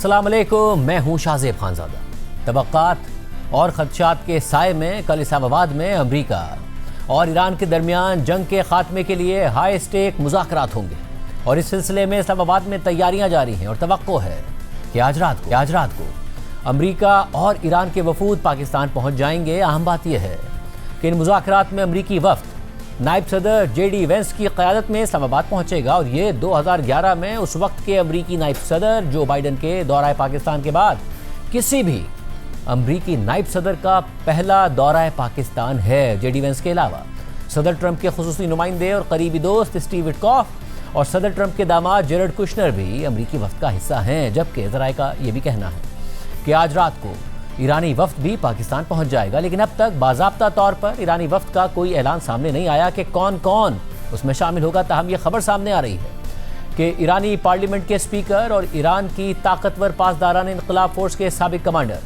अस्सलाम वालेकुम, मैं हूं शाहज़ेब खानज़ादा। तवक्कात और खदशात के साए में कल इस्लामाबाद में अमरीका और ईरान के दरमियान जंग के खात्मे के लिए हाई स्टेक मुज़ाकरात होंगे और इस सिलसिले में इस्लामाबाद में तैयारियां जारी हैं और तवक्को है कि आज रात को अमरीका और ईरान के वफूद पाकिस्तान पहुंच जाएंगे। अहम बात यह है कि इन मुज़ाकरात में अमरीकी वफ़द नायब सदर JD वेंस की क़यादत में इस्लामाबाद पहुंचेगा और ये 2011 में उस वक्त के अमरीकी नायब सदर जो बाइडन के दौरा पाकिस्तान के बाद किसी भी अमरीकी नायब सदर का पहला दौरा पाकिस्तान है। JD वेंस के अलावा सदर ट्रंप के खुसूसी नुमाइंदे और करीबी दोस्त स्टीव विटकॉफ और सदर ट्रंप के दामाद जेरेड कुशनर भी अमरीकी वफ़द का हिस्सा हैं। जबकि ज़राए का ये भी कहना है कि आज रात को ईरानी वफ़द भी पाकिस्तान पहुंच जाएगा, लेकिन अब तक बाज़ाब्ता तौर पर ईरानी वफ़द का कोई ऐलान सामने नहीं आया कि कौन कौन उसमें शामिल होगा। ताहम ये खबर सामने आ रही है कि ईरानी पार्लियामेंट के स्पीकर और ईरान की ताकतवर पासदारान इनकलाब फोर्स के साबिक कमांडर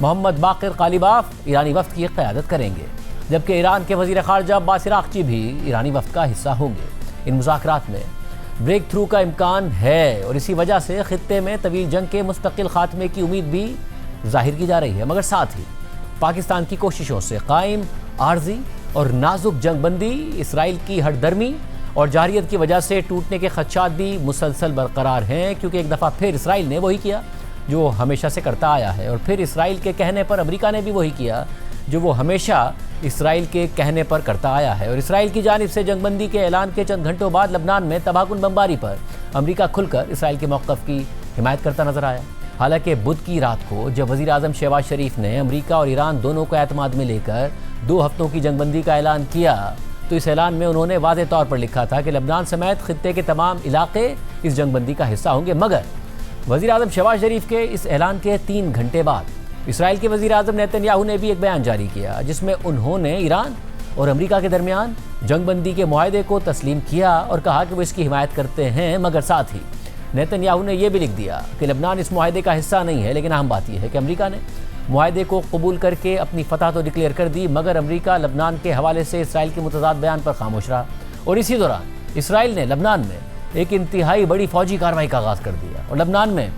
मोहम्मद बाक़िर क़ालिबाफ ईरानी वफ़द की क़यादत करेंगे, जबकि ईरान के वज़ीर ख़ारजा अब्बास इराक़ची भी ईरानी वफ़द का हिस्सा होंगे। इन मुज़ाकरात में ब्रेक थ्रू का इम्कान है और इसी वजह से ख़ित्ते में तवील जंग के मुस्तकिल ख़ात्मे की उम्मीद भी जाहिर की जा रही है, मगर साथ ही पाकिस्तान की कोशिशों से कायम आर्जी और नाजुक जंगबंदी, इसराइल की हटदर्मी और जारियत की वजह से टूटने के खदशात भी मुसलसल बरकरार हैं, क्योंकि एक दफ़ा फिर इसराइल ने वही किया जो हमेशा से करता आया है और फिर इसराइल के कहने पर अमेरिका ने भी वही किया जो वो हमेशा इसराइल के कहने पर करता आया है। और इसराइल की जानिब से जंगबंदी के ऐलान के चंद घंटों बाद लबनान में तबाहकुन बमबारी पर अमेरिका खुलकर इसराइल के मौक़िफ़ की हिमायत करता नजर आया। हालांकि बुध की रात को जब वज़ीर आज़म शहबाज शरीफ ने अमेरिका और ईरान दोनों को एतमाद में लेकर 2 हफ्तों की जंगबंदी का ऐलान किया, तो इस ऐलान में उन्होंने वाज़े तौर पर लिखा था कि लबनान समेत खित्ते के तमाम इलाके इस जंगबंदी का हिस्सा होंगे। मगर वज़ीर आज़म शहबाज शरीफ के इस ऐलान के 3 घंटे बाद इसराइल के वज़ीर आज़म नेतन्याहू ने भी एक बयान जारी किया, जिसमें उन्होंने ईरान और अमेरिका के दरमियान जंगबंदी के मुआहदे को तस्लीम किया और कहा कि वो इसकी हिमायत करते हैं। मगर साथ ही नेतन्याहू ने यह भी लिख दिया कि लबनान इस मुआहदे का हिस्सा नहीं है। लेकिन अहम बात यह है कि अमेरिका ने मुआहदे को कबूल करके अपनी फतह तो डिक्लेयर कर दी, मगर अमेरिका लबनान के हवाले से इसराइल के मुतज़ाद बयान पर खामोश रहा और इसी दौरान इसराइल ने लबनान में एक इंतहाई बड़ी फौजी कार्रवाई का आगाज़ कर दिया और लबनान में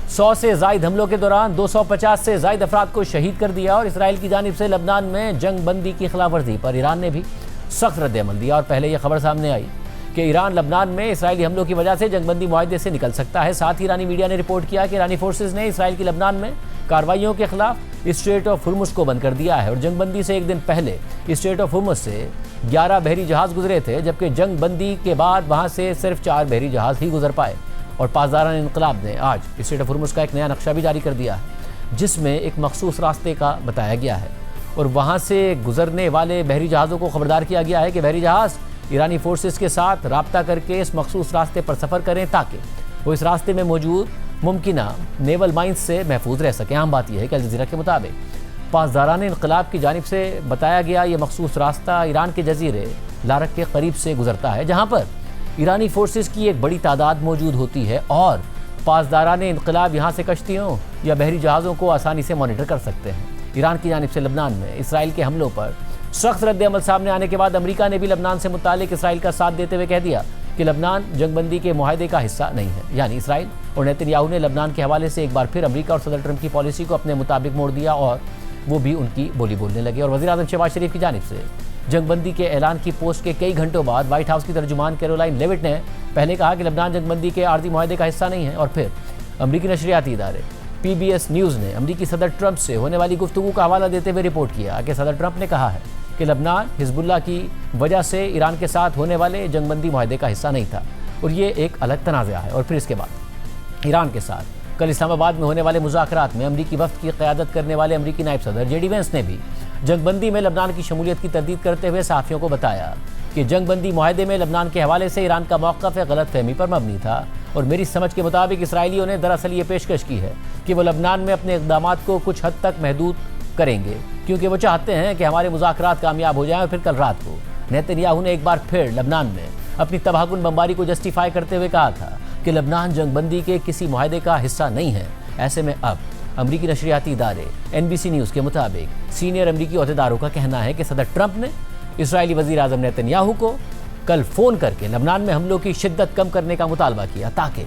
100 से ज़ायद हमलों के दौरान 250 से ज़ायद अफराद को शहीद कर दिया। और इसराइल की जानिब से लबनान में जंगबंदी की खिलाफ वर्जी पर ईरान ने भी सख्त रद्द-ए-अमल दिया और पहले यह खबर सामने आई कि ईरान लबनान में इसराइली हमलों की वजह से जंगबंदी मुआहदे से निकल सकता है। साथ ही ईरानी मीडिया ने रिपोर्ट किया कि ईरानी फोर्सेज ने इसराइल की लबनान में कार्रवाइयों के खिलाफ स्ट्रेट ऑफ हुर्मुज़ को बंद कर दिया है और जंगबंदी से एक दिन पहले स्ट्रेट ऑफ हुर्मुज़ से 11 बहरी जहाज़ गुजरे थे, जबकि जंगबंदी के बाद वहाँ से सिर्फ 4 बहरी जहाज़ ही गुजर पाए। और पासदारान इनकलाब ने आज स्ट्रेट ऑफ हुर्मुज़ का एक नया नक्शा भी जारी कर दिया है, जिसमें एक मखसूस रास्ते का बताया गया है और वहाँ से गुजरने वाले बहरी जहाज़ों को खबरदार किया गया है कि बहरी जहाज़ ईरानी फोर्सेस के साथ राब्ता करके इस मखसूस रास्ते पर सफ़र करें ताकि वो इस रास्ते में मौजूद मुमकिना नेवल माइंस से महफूज रह सकें। आम बात यह है कि अल जज़ीरा के मुताबिक पासदारान इनकलाब की जानिब से बताया गया ये मखसूस रास्ता ईरान के जजीरे लारक के करीब से गुजरता है, जहाँ पर ईरानी फोर्सेस की एक बड़ी तादाद मौजूद होती है और पासदारान इनकलाब यहाँ से कश्तियों या बहरी जहाज़ों को आसानी से मॉनिटर कर सकते हैं। ईरान की जानिब से लबनान में इसराइल के हमलों पर सख्त रद्द-ए-अमल सामने आने के बाद अमेरिका ने भी लबनान से मुतालिक इसराइल का साथ देते हुए कह दिया कि लबनान जंगबंदी के मुआहदे का हिस्सा नहीं है। यानी इसराइल और नेतन्याहू ने लबनान के हवाले से एक बार फिर अमेरिका और सदर ट्रंप की पॉलिसी को अपने मुताबिक मोड़ दिया और वो भी उनकी बोली बोलने लगे। और वज़ीर आज़म शहबाज शरीफ की जानिब से जंगबंदी के ऐलान की पोस्ट के कई घंटों बाद व्हाइट हाउस की तर्जुमान कैरोलाइन लेविट ने पहले कहा कि लबनान जंगबंदी के आर्जी मुआहदे का हिस्सा नहीं है और फिर अमरीकी नशरियाती इदारे PBS न्यूज़ ने अमरीकी सदर ट्रंप से होने वाली गुफ्तगू का हवाला देते हुए रिपोर्ट किया कि सदर ट्रंप ने कहा है कि लबनान हिजबुल्लाह की वजह से ईरान के साथ होने वाले जंगबंदी मुआहदे का हिस्सा नहीं था और ये एक अलग तनाज़ा है। और फिर इसके बाद ईरान के साथ कल इस्लामाबाद में होने वाले मुज़ाकरात में अमरीकी वफ़द की क़यादत करने वाले अमरीकी नायब सदर JD वेंस ने भी जंगबंदी में लबनान की शमूलियत की तरदीद करते हुए सहाफ़ियों को बताया कि जंगबंदी मुआहदे में लबनान के हवाले से ईरान का मौक़िफ़ गलतफ़हमी पर मबनी था और मेरी समझ के मुताबिक इसराइलियों ने दरअसल ये पेशकश की है कि वो लबनान में अपने इक़दामात को कुछ हद तक महदूद करेंगे, क्योंकि वो चाहते हैं कि हमारे मुज़ाकरात कामयाब हो जाएं। और फिर कल रात को नेतन्याहू ने एक बार फिर लबनान में अपनी तबाहकुन बमबारी को जस्टिफाई करते हुए कहा था कि लबनान जंगबंदी के किसी मुआहदे का हिस्सा नहीं है। ऐसे में अब अमरीकी नशरियाती इदारे NBC न्यूज़ के मुताबिक सीनियर अमरीकी अहदेदारों का कहना है कि सदर ट्रंप ने इसराइली वज़ीर आज़म नेतन्याहू को कल फ़ोन करके लबनान में हमलों की शिद्दत कम करने का मुतालबा किया ताकि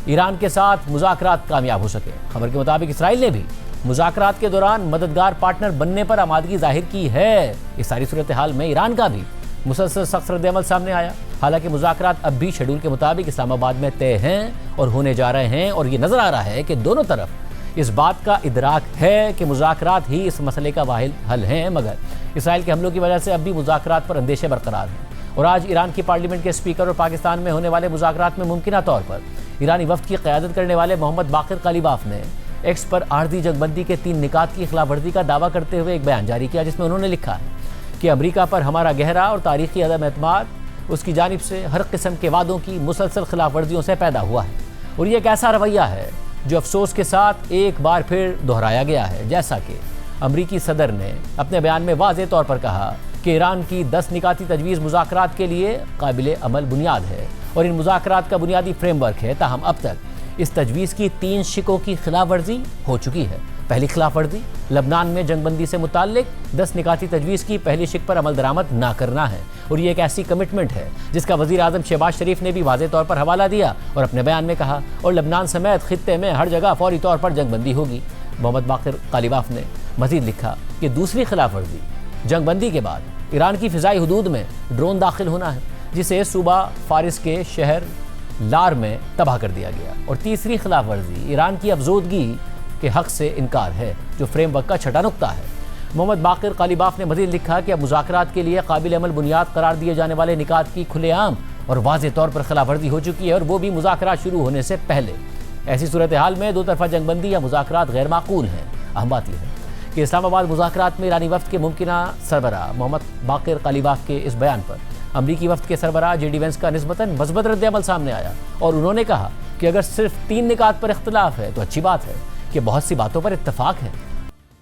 ईरान के साथ मुज़ाकरात कामयाब हो सके। खबर के मुताबिक इसराइल ने भी मुज़ाकरात के दौरान मददगार पार्टनर बनने पर आमादगी जाहिर की है। इस सारी सूरत हाल में ईरान का भी मुसलसल सख्त रद्द-ए-अमल सामने आया। हालांकि मुज़ाकरात अब भी शेड्यूल के मुताबिक इस्लामाबाद में तय हैं और होने जा रहे हैं, और ये नजर आ रहा है कि दोनों तरफ इस बात का इदराक है कि मुज़ाकरात ही इस मसले का वाहिद हल हैं, मगर इसराइल के हमलों की वजह से अब भी मुज़ाकरात पर अंदेशे बरकरार हैं। और आज ईरान की पार्लियामेंट के स्पीकर और पाकिस्तान में होने वाले मुज़ाकरात में मुमकिना तौर पर ईरानी वफ्द की क़यादत करने वाले मोहम्मद बाक़िर कालिबाफ ने एक्स पर आर्जी जंगबंदी के 3 निकात की खिलाफ वर्जी का दावा करते हुए एक बयान जारी किया, जिसमें उन्होंने लिखा है कि अमेरिका पर हमारा गहरा और तारीखी अदम एतमाद उसकी जानिब से हर किस्म के वादों की मुसलसल खिलाफ वर्जियों से पैदा हुआ है। और ये एक ऐसा रवैया है जो अफसोस के साथ एक बार फिर दोहराया गया है, जैसा कि अमरीकी सदर ने अपने बयान में वाज़ेह तौर पर कहा कि ईरान की 10 निकाती तजवीज़ मुज़ाकरात के लिए काबिल अमल बुनियाद है और इन मुज़ाकरात का बुनियादी फ्रेमवर्क है। ताहम अब तक इस तजवीज़ की 3 शिकों की खिलाफ वर्जी हो चुकी है। पहली खिलाफ वर्जी लबनान में जंगबंदी से मुताल्लिक 10 निकाती तजवीज़ की पहली शिक पर अमल दरामद ना करना है, और ये एक ऐसी कमिटमेंट है जिसका वज़ीर आज़म शहबाज शरीफ ने भी वाज़ेह तौर पर हवाला दिया और अपने बयान में कहा, और लबनान समेत खित्ते में हर जगह फौरी तौर पर जंगबंदी होगी। मोहम्मद बाक़िर कालिबाफ ने मज़ीद लिखा कि दूसरी खिलाफ वर्जी जंगबंदी के बाद ईरान की फ़िज़ाई हुदूद में ड्रोन दाखिल होना है, जिसे सूबा फारिस के शहर लार में तबाह कर दिया गया। और तीसरी खिलाफ वर्जी ईरान की अफजोदगी के हक़ से इनकार है, जो फ्रेमवर्क का छठा नुक्ता है। मोहम्मद बाक़िर कालिबाफ ने मज़ीद लिखा कि अब मुज़ाकरात के लिए काबिल अमल बुनियाद करार दिए जाने वाले निकात की खुलेआम और वाज़ेह तौर पर खिलाफ वर्जी हो चुकी है, और वो भी मुज़ाकरात शुरू होने से पहले। ऐसी सूरत हाल में दो तरफ़ा जंगबंदी या मुज़ाकरात गैर माकूल हैं। अहम बात यह है कि इस्लामाबाद मुज़ाकरात में ईरानी वफ़्द के मुमकिना सरबराह मोहम्मद बाक़िर कालिबाफ के इस बयान पर अमरीकी वफ़्द के सरबराह जेडी वेंस का निस्बतन मज़बूत रद्द-ए-अमल सामने आया, और उन्होंने कहा कि अगर सिर्फ 3 निकात पर इख्तिलाफ है तो अच्छी बात है कि बहुत सी बातों पर इत्तफाक है।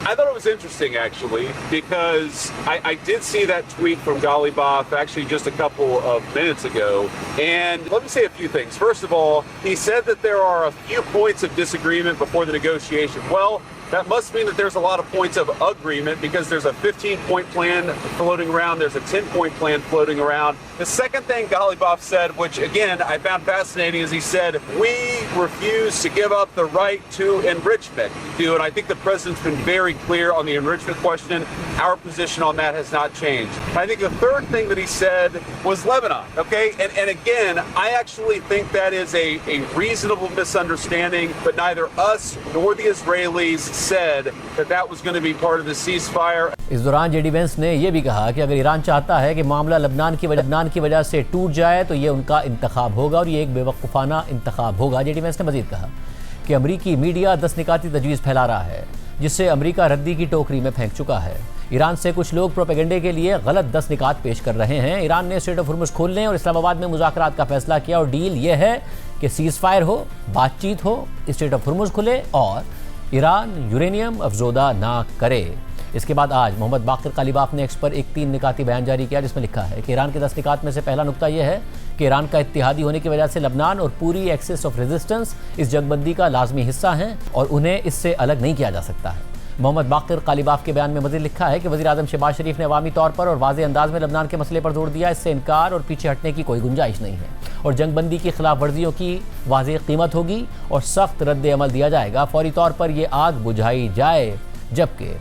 I thought it was interesting, actually, because I did see that tweet from Ghalibaf actually just a couple of minutes ago. And let me say a few things. First of all, he said that there are a few points of disagreement before the negotiation. Well, that must mean that there's a lot of points of agreement, because there's a 15-point plan floating around, there's a 10-point plan floating around. The second thing Ghalibaf said, which again I found fascinating, is he said, we refuse to give up the right to enrichment. And I think the president's been very clear on the enrichment question. Our position on that has not changed. I think the third thing that he said was Lebanon, okay? And again, I actually think that is a reasonable misunderstanding, but neither us nor the Israelis said that was going to be part of the ceasefire. इस दौरान JD Vance ने यह भी कहा कि अगर Iran चाहता है कि मामला लबनान की वजह से टूट जाए तो ये उनका इंतखाब होगा, और ये एक बेवकूफ़ाना इंतखाब होगा। जेडी वेंस ने मज़ीद कहा कि अमरीकी मीडिया 10 निकाती तजवीज़ फैला रहा है, जिससे अमरीका रद्दी की टोकरी में फेंक चुका है। ईरान से कुछ लोग प्रोपेगेंडे के लिए गलत 10 निकात पेश कर रहे हैं। ईरान ने स्ट्रेट ऑफ हुर्मुज़ खोलने और इस्लामाबाद में मुज़ाकरात का फैसला किया, और डील यह है कि सीज़ फायर हो, बातचीत हो, स्ट्रेट ऑफ हुर्मुज़ खुले और ईरान यूरेनियम अफजोदा ना करे। इसके बाद आज मोहम्मद बाक़िर कालिबाफ ने एक्स पर एक 3 निकाती बयान जारी किया, जिसमें लिखा है कि ईरान के 10 निकात में से पहला नुक्ता यह है कि ईरान का इत्तेहादी होने की वजह से लबनान और पूरी एक्सिस ऑफ रेजिस्टेंस इस जंगबंदी का लाजमी हिस्सा हैं और उन्हें इससे अलग नहीं किया जा सकता है। मोहम्मद बाक़िर कालिबाफ के बयान में मज़ीद लिखा है कि वज़ीर आज़म शहबाज शरीफ ने अवामी तौर पर और वाज़ेह अंदाज में लबनान के मसले पर जोर दिया। इससे इनकार और पीछे हटने की कोई गुंजाइश नहीं है, और जंगबंदी की खिलाफ वर्जियों की वाज़ेह कीमत होगी और सख्त रद्द-ए-अमल दिया जाएगा। फौरी तौर पर यह आग बुझाई जाए। जबकि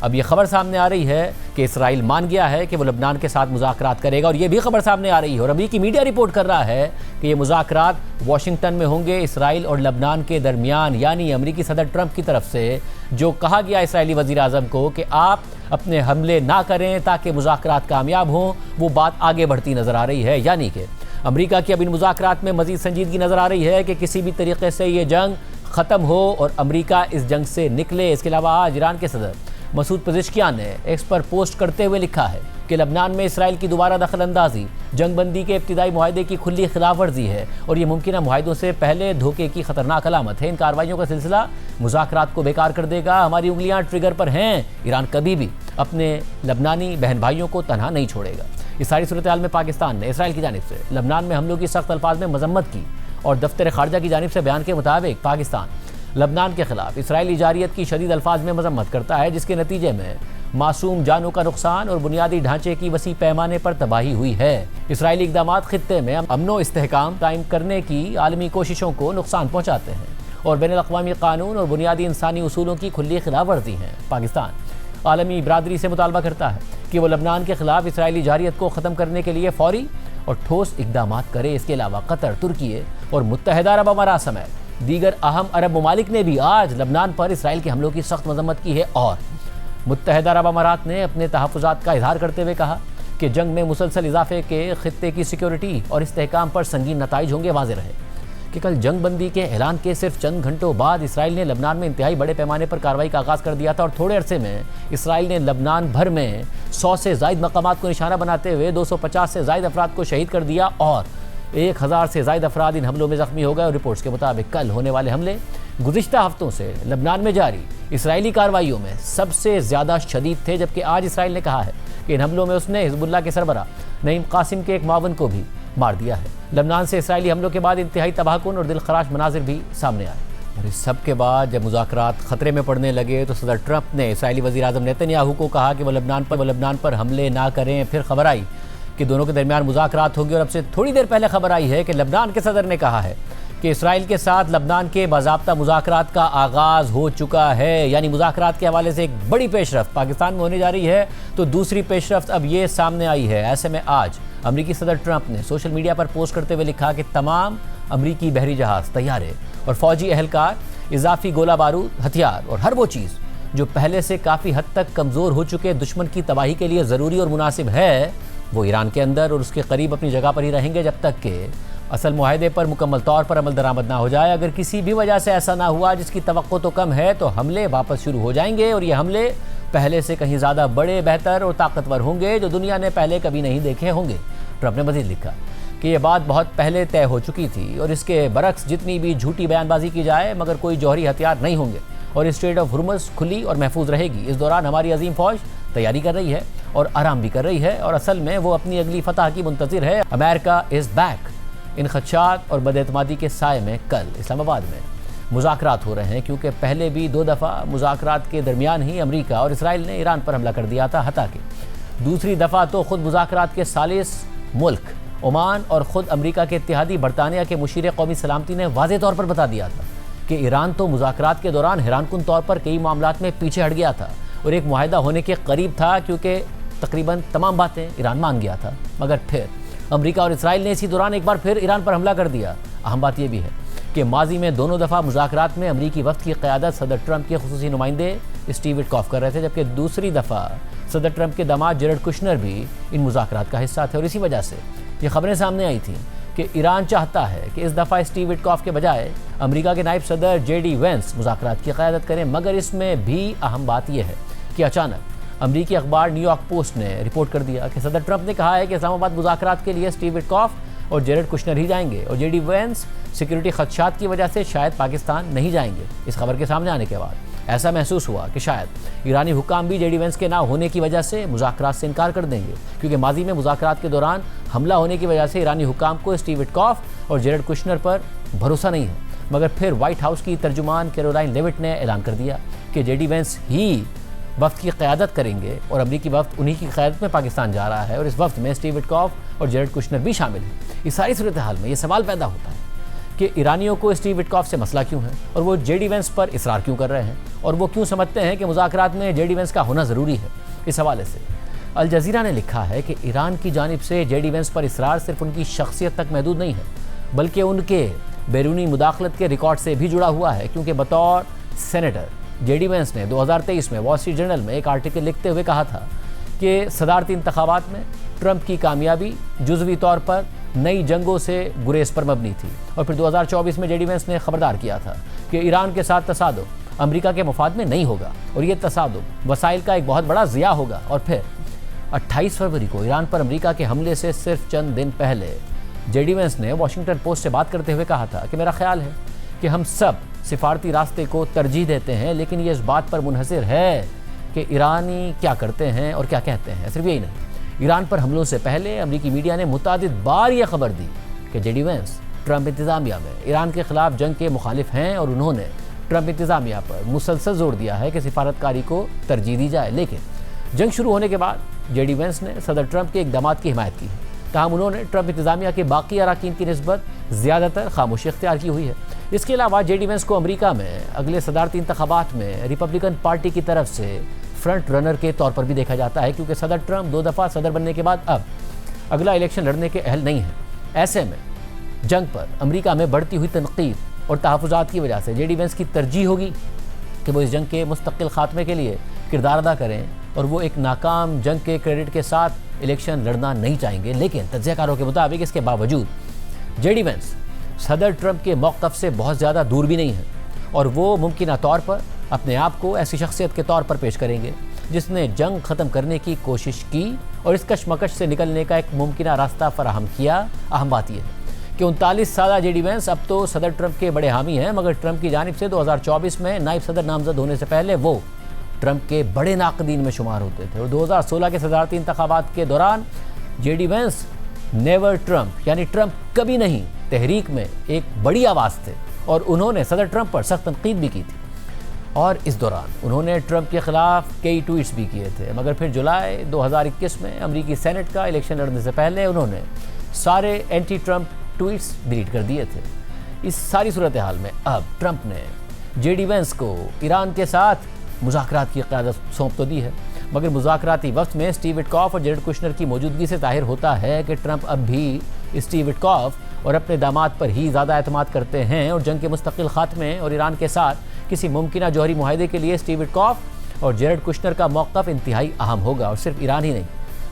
अब ये खबर सामने आ रही है कि इसराइल मान गया है कि वो लबनान के साथ मुज़ाकरात करेगा, और ये भी खबर सामने आ रही है और अमेरिकी मीडिया रिपोर्ट कर रहा है कि ये मुज़ाकरात वाशिंगटन में होंगे इसराइल और लबनान के दरमियान। यानी अमेरिकी सदर ट्रंप की तरफ से जो कहा गया इसराइली वज़ीर आज़म को कि आप अपने हमले ना करें ताकि मुज़ाकरात कामयाब हों, वो बात आगे बढ़ती नज़र आ रही है। यानी कि अमेरिका की अब इन मुज़ाकरात में मज़ीद संजीदगी नज़र आ रही है कि किसी भी तरीके से ये जंग ख़त्म हो और अमेरिका इस जंग से निकले। इसके अलावा आज ईरान के सदर मसूद पेज़ेश्कियान ने एक्स पर पोस्ट करते हुए लिखा है कि लबनान में इसराइल की दोबारा दखल अंदाजी जंगबंदी के इब्तिदाई मुआहदे की खुली खिलाफ वर्जी है और ये मुमकिन मुआहदों से पहले धोखे की खतरनाक अलामत है। इन कार्रवाइयों का सिलसिला मुज़ाकरात को बेकार कर देगा। हमारी उंगलियां ट्रिगर पर हैं। ईरान कभी भी अपने लबनानी बहन भाइयों को तनहा नहीं छोड़ेगा। इस सारी सूरत हाल में पाकिस्तान ने इसराइल की जानिब से लबनान में हमलों की सख्त अल्फाज में मजम्मत की और दफ्तर खारजा की जानिब से बयान के मुताबिक पाकिस्तान लबनान के खिलाफ इसराइली जारियत की शदीद अल्फाज में मजम्मत करता है, जिसके नतीजे में मासूम जानों का नुकसान और बुनियादी ढांचे की वसी पैमाने पर तबाही हुई है। इसराइली इक़दामात खित्ते में अमनो इस्तेहकाम कायम करने की आलमी कोशिशों को नुकसान पहुँचाते हैं और बैनुल-अक़वामी कानून और बुनियादी इंसानी उसूलों की खुली खिलाफवर्जी हैं। पाकिस्तान आलमी बरादरी से मुतालबा करता है कि वो लबनान के खिलाफ इसराइली जारियत को ख़त्म करने के लिए फौरी और ठोस इक़दामात करे। इसके अलावा कतर, तुर्की और मुत्तहिदा अरब अमारात समेत दीगर अहम अरब ममालिक ने भी आज लबनान पर इसराइल के हमलों की सख्त मजम्मत की है और मुत्तहिदा अरब अमारात ने अपने तहफ़्फ़ुज़ात का इज़हार करते हुए कहा कि जंग में मुसलसल इजाफे के खित्ते की सिक्योरिटी और इस्तेहकाम पर संगीन नताइज होंगे। वाज़ेह रहे कि कल जंग बंदी के ऐलान के सिर्फ चंद घंटों बाद इसराइल ने लबनान में इंतहाई बड़े पैमाने पर कार्रवाई का आगाज़ कर दिया था और थोड़े अरसे में इसराइल ने लबनान भर में 100 से ज़ायद मकामात को निशाना बनाते हुए 250 से ज़ायद अफराद को शहीद कर दिया और 1000 से ज़ायद अफराद इन हमलों में ज़ख्मी हो गए। और रिपोर्ट्स के मुताबिक कल होने वाले हमले गुज़िश्ता हफ्तों से लबनान में जारी इसराइली कार्रवाइयों में सबसे ज़्यादा शदीद थे, जबकि आज इसराइल ने कहा है कि इन हमलों में उसने हिज़्बुल्लाह के सरबराह नईम कासिम के एक मावन को भी मार दिया है। लबनान से इसराइली हमलों के बाद इंतहाई तबाहकुन और दिलखराश मनाजिर भी सामने आए और इस सब के बाद जब मुज़ाकरात ख़तरे में पड़ने लगे तो सदर ट्रंप ने इसराइली वज़ीर-ए-आज़म नेतन्याहू को कहा कि वो लबनान पर हमले ना करें। फिर खबर आई कि दोनों के दरमियान मुज़ाकरात होंगे और अब से थोड़ी देर पहले खबर आई है कि लबनान के सदर ने कहा है कि इसराइल के साथ लबनान के बाज़ाब्ता मुज़ाकरात का आगाज़ हो चुका है। यानी मुज़ाकरात के हवाले से एक बड़ी पेशरफ्त पाकिस्तान में होने जा रही है तो दूसरी पेशरफ्त अब ये सामने आई है। ऐसे में आज अमरीकी सदर ट्रंप ने सोशल मीडिया पर पोस्ट करते हुए लिखा कि तमाम अमरीकी बहरी जहाज़, तैयारे और फौजी अहलकार इजाफी गोला बारूद, हथियार और हर वो चीज़ जो पहले से काफ़ी हद तक कमज़ोर हो चुके दुश्मन की तबाही के लिए ज़रूरी और मुनासिब है, वो ईरान के अंदर और उसके करीब अपनी जगह पर ही रहेंगे जब तक कि असल मुआहदे पर मुकम्मल तौर पर अमल दरामद ना हो जाए। अगर किसी भी वजह से ऐसा ना हुआ, जिसकी तवक्को तो कम है, तो हमले वापस शुरू हो जाएंगे और ये हमले पहले से कहीं ज़्यादा बड़े, बेहतर और ताकतवर होंगे जो दुनिया ने पहले कभी नहीं देखे होंगे। ट्रंप ने मज़ीद लिखा कि ये बात बहुत पहले तय हो चुकी थी और इसके बरक्स जितनी भी झूठी बयानबाजी की जाए, मगर कोई जौहरी हथियार नहीं होंगे और स्ट्रेट ऑफ हुर्मुज़ खुली और महफूज रहेगी। इस दौरान हमारी अजीम फ़ौज तैयारी कर रही है और आराम भी कर रही है और असल में वो अपनी अगली फतह की मुंतज़िर है। America is back. इन खदशात और बदएतमादी के साए में कल इस्लामाबाद में मुज़ाकरात हो रहे हैं, क्योंकि पहले भी 2 दफ़ा मुज़ाकरात के दरमियान ही अमरीका और इसराइल ने ईरान पर हमला कर दिया था। हता कि दूसरी दफ़ा तो ख़ुद मुज़ाकरात के सालिस मुल्क ओमान और ख़ुद अमरीका के इत्तेहादी बरतानिया के मुशीर कौमी सलामती ने वाज़े तौर पर बता दिया था कि ईरान तो मुज़ाकरात के दौरान हैरानकुन तौर पर कई मामलात में पीछे हट गया था और एक मुआहदा होने के करीब था, क्योंकि तकरीबन तमाम बातें ईरान मान गया था। मगर फिर अमरीका और इसराइल ने इसी दौरान एक बार फिर ईरान पर हमला कर दिया। अहम बात यह भी है कि माजी में दोनों दफ़ा मुज़ाकरात में अमरीकी वफ़द की क़यादत सदर ट्रंप के खुसूसी नुमाइंदे स्टीव विटकॉफ कर रहे थे, जबकि दूसरी दफ़ा सदर ट्रंप के दामाद जेरेड कुशनर भी इन मुज़ाकरात का हिस्सा थे। और इसी वजह से ये खबरें सामने आई थी कि ईरान चाहता है कि इस दफ़ा स्टीव विटकॉफ के बजाय अमरीका के नायब सदर JD वेंस मुज़ाकरात की क़यादत करें। मगर इसमें भी अहम बात यह है कि अचानक अमरीकी अखबार न्यूयॉर्क पोस्ट ने रिपोर्ट कर दिया कि सदर ट्रंप ने कहा है कि इस्लामाबाद मुज़ाकरात के लिए स्टीव विटकॉफ और जेरेड कुशनर ही जाएंगे और JD वेंस सिक्योरिटी खदशात की वजह से शायद पाकिस्तान नहीं जाएंगे। इस खबर के सामने आने के बाद ऐसा महसूस हुआ कि शायद ईरानी हुकाम भी JD वेंस के ना होने की वजह से मुज़ाकरात से इनकार कर देंगे, क्योंकि माजी में मुज़ाकरात के दौरान हमला होने की वजह से ईरानी हुकाम को स्टीव विटकॉफ और जेरेड कुशनर पर भरोसा नहीं है। मगर फिर वाइट हाउस की तर्जुमान कैरोलाइन लेविट ने ऐलान कर दिया कि JD वेंस ही वफ़द की क़यादत करेंगे और अमरीकी वफ़द उन्हीं की क़यादत में पाकिस्तान जा रहा है और इस वफ़द में स्टीव विटकॉफ और जेरेड कुशनर भी शामिल हैं। इस सारी सूरत हाल में ये सवाल पैदा होता है कि ईरानियों को स्टीव विटकॉफ से मसला क्यों है और वो JD वेंस पर इसरार क्यों कर रहे हैं और वो क्यों समझते हैं कि मुज़ाकरात में JD वेंस का होना ज़रूरी है। इस हवाले से अल जज़ीरा ने लिखा है कि ईरान की जानिब से JD वेंस पर इसरार सिर्फ उनकी शख्सियत तक महदूद नहीं है, बल्कि उनके बैरूनी मुदाखलत के रिकॉर्ड से भी जुड़ा हुआ है, क्योंकि बतौर सेनेटर JD वेंस ने 2023 में वॉल स्ट्रीट जर्नल में एक आर्टिकल लिखते हुए कहा था कि सदारती इंतखाबात में ट्रंप की कामयाबी जुज़वी तौर पर नई जंगों से गुरेज पर मबनी थी। और फिर 2024 में JD वेंस ने खबरदार किया था कि ईरान के साथ तसादुम अमरीका के मुफाद में नहीं होगा और ये तसादुम वसाइल का एक बहुत बड़ा ज़िया होगा। और फिर 28 फरवरी को ईरान पर अमरीका के हमले से सिर्फ चंद दिन पहले JD वेंस ने वाशिंगटन पोस्ट से बात करते हुए कहा था कि मेरा ख्याल है कि हम सब सिफारती रास्ते को तरजीह देते हैं, लेकिन ये इस बात पर मुनहसर है कि ईरानी क्या करते हैं और क्या कहते हैं। सिर्फ यही नहीं, ईरान पर हमलों से पहले अमरीकी मीडिया ने मुतादिद बार यह खबर दी कि JD वेंस ट्रंप इंतज़ामिया में ईरान के ख़िलाफ़ जंग के मुखालिफ हैं और उन्होंने ट्रंप इंतज़ामिया पर मुसलसल जोर दिया है कि सिफारतकारी को तरजीह दी जाए। लेकिन जंग शुरू होने के बाद जेडी वेंस ने सदर ट्रंप के इक़दामात की हिमायत की है। ताहम उन्होंने ट्रंप इंतजामिया के बाकी अराकीन की निस्बत ज़्यादातर खामोशी इख्तियार की हुई है। इसके अलावा जेडी वेंस को अमेरिका में अगले सदारती इंतखाबात में रिपब्लिकन पार्टी की तरफ से फ्रंट रनर के तौर पर भी देखा जाता है, क्योंकि सदर ट्रंप 2 दफ़ा सदर बनने के बाद अब अगला इलेक्शन लड़ने के अहल नहीं है। ऐसे में जंग पर अमेरिका में बढ़ती हुई तनकीद और तहफ़्फ़ुज़ात की वजह से जेडी वेंस की तरजीह होगी कि वो इस जंग के मुस्तकिल खात्मे के लिए किरदार अदा करें और वो एक नाकाम जंग के क्रेडिट के साथ इलेक्शन लड़ना नहीं चाहेंगे। लेकिन तज्ज़ियाकारों के मुताबिक इसके बावजूद जेडी वेंस सदर ट्रंप के मौक़िफ़ से बहुत ज़्यादा दूर भी नहीं है और वो मुमकिन तौर पर अपने आप को ऐसी शख्सियत के तौर पर पेश करेंगे जिसने जंग ख़त्म करने की कोशिश की और इस कशमकश से निकलने का एक मुमकिन रास्ता फराहम किया। अहम बात यह है कि 39 साला जेडी वेंस अब तो सदर ट्रंप के बड़े हामी हैं, मगर ट्रंप की जानिब से 2024 में नायब सदर नामजद होने से पहले वो ट्रंप के बड़े नाक़दीन में शुमार होते थे। और 2016 के सदारती इंतखाबात के दौरान जेडी वेंस नेवर ट्रंप यानी ट्रंप कभी नहीं तहरीक में एक बड़ी आवाज़ थे और उन्होंने सदर ट्रंप पर सख्त तनकीद भी की थी और इस दौरान उन्होंने ट्रंप के ख़िलाफ़ कई ट्वीट्स भी किए थे। मगर फिर जुलाई 2021 में अमेरिकी सेनेट का इलेक्शन लड़ने से पहले उन्होंने सारे एंटी ट्रंप ट्वीट्स डिलीट कर दिए थे। इस सारी सूरत हाल में अब ट्रंप ने जेडी वेंस को ईरान के साथ मुज़ाकरात की क़यादत सौंप तो दी है, मगर मुज़ाकराती वक्त में स्टीव विटकॉफ और जेरेड कुशनर की मौजूदगी से ज़ाहिर होता है कि ट्रंप अब भी स्टीव विटकॉफ और अपने दामाद पर ही ज़्यादा एतमाद करते हैं और जंग के मुस्तकिल खात्मे और ईरान के साथ किसी मुमकिन जौहरी मुआहदे के लिए स्टीव विटकॉफ और जेरेड कुशनर का मौक़िफ़ इंतहाई अहम होगा। और सिर्फ ईरान ही नहीं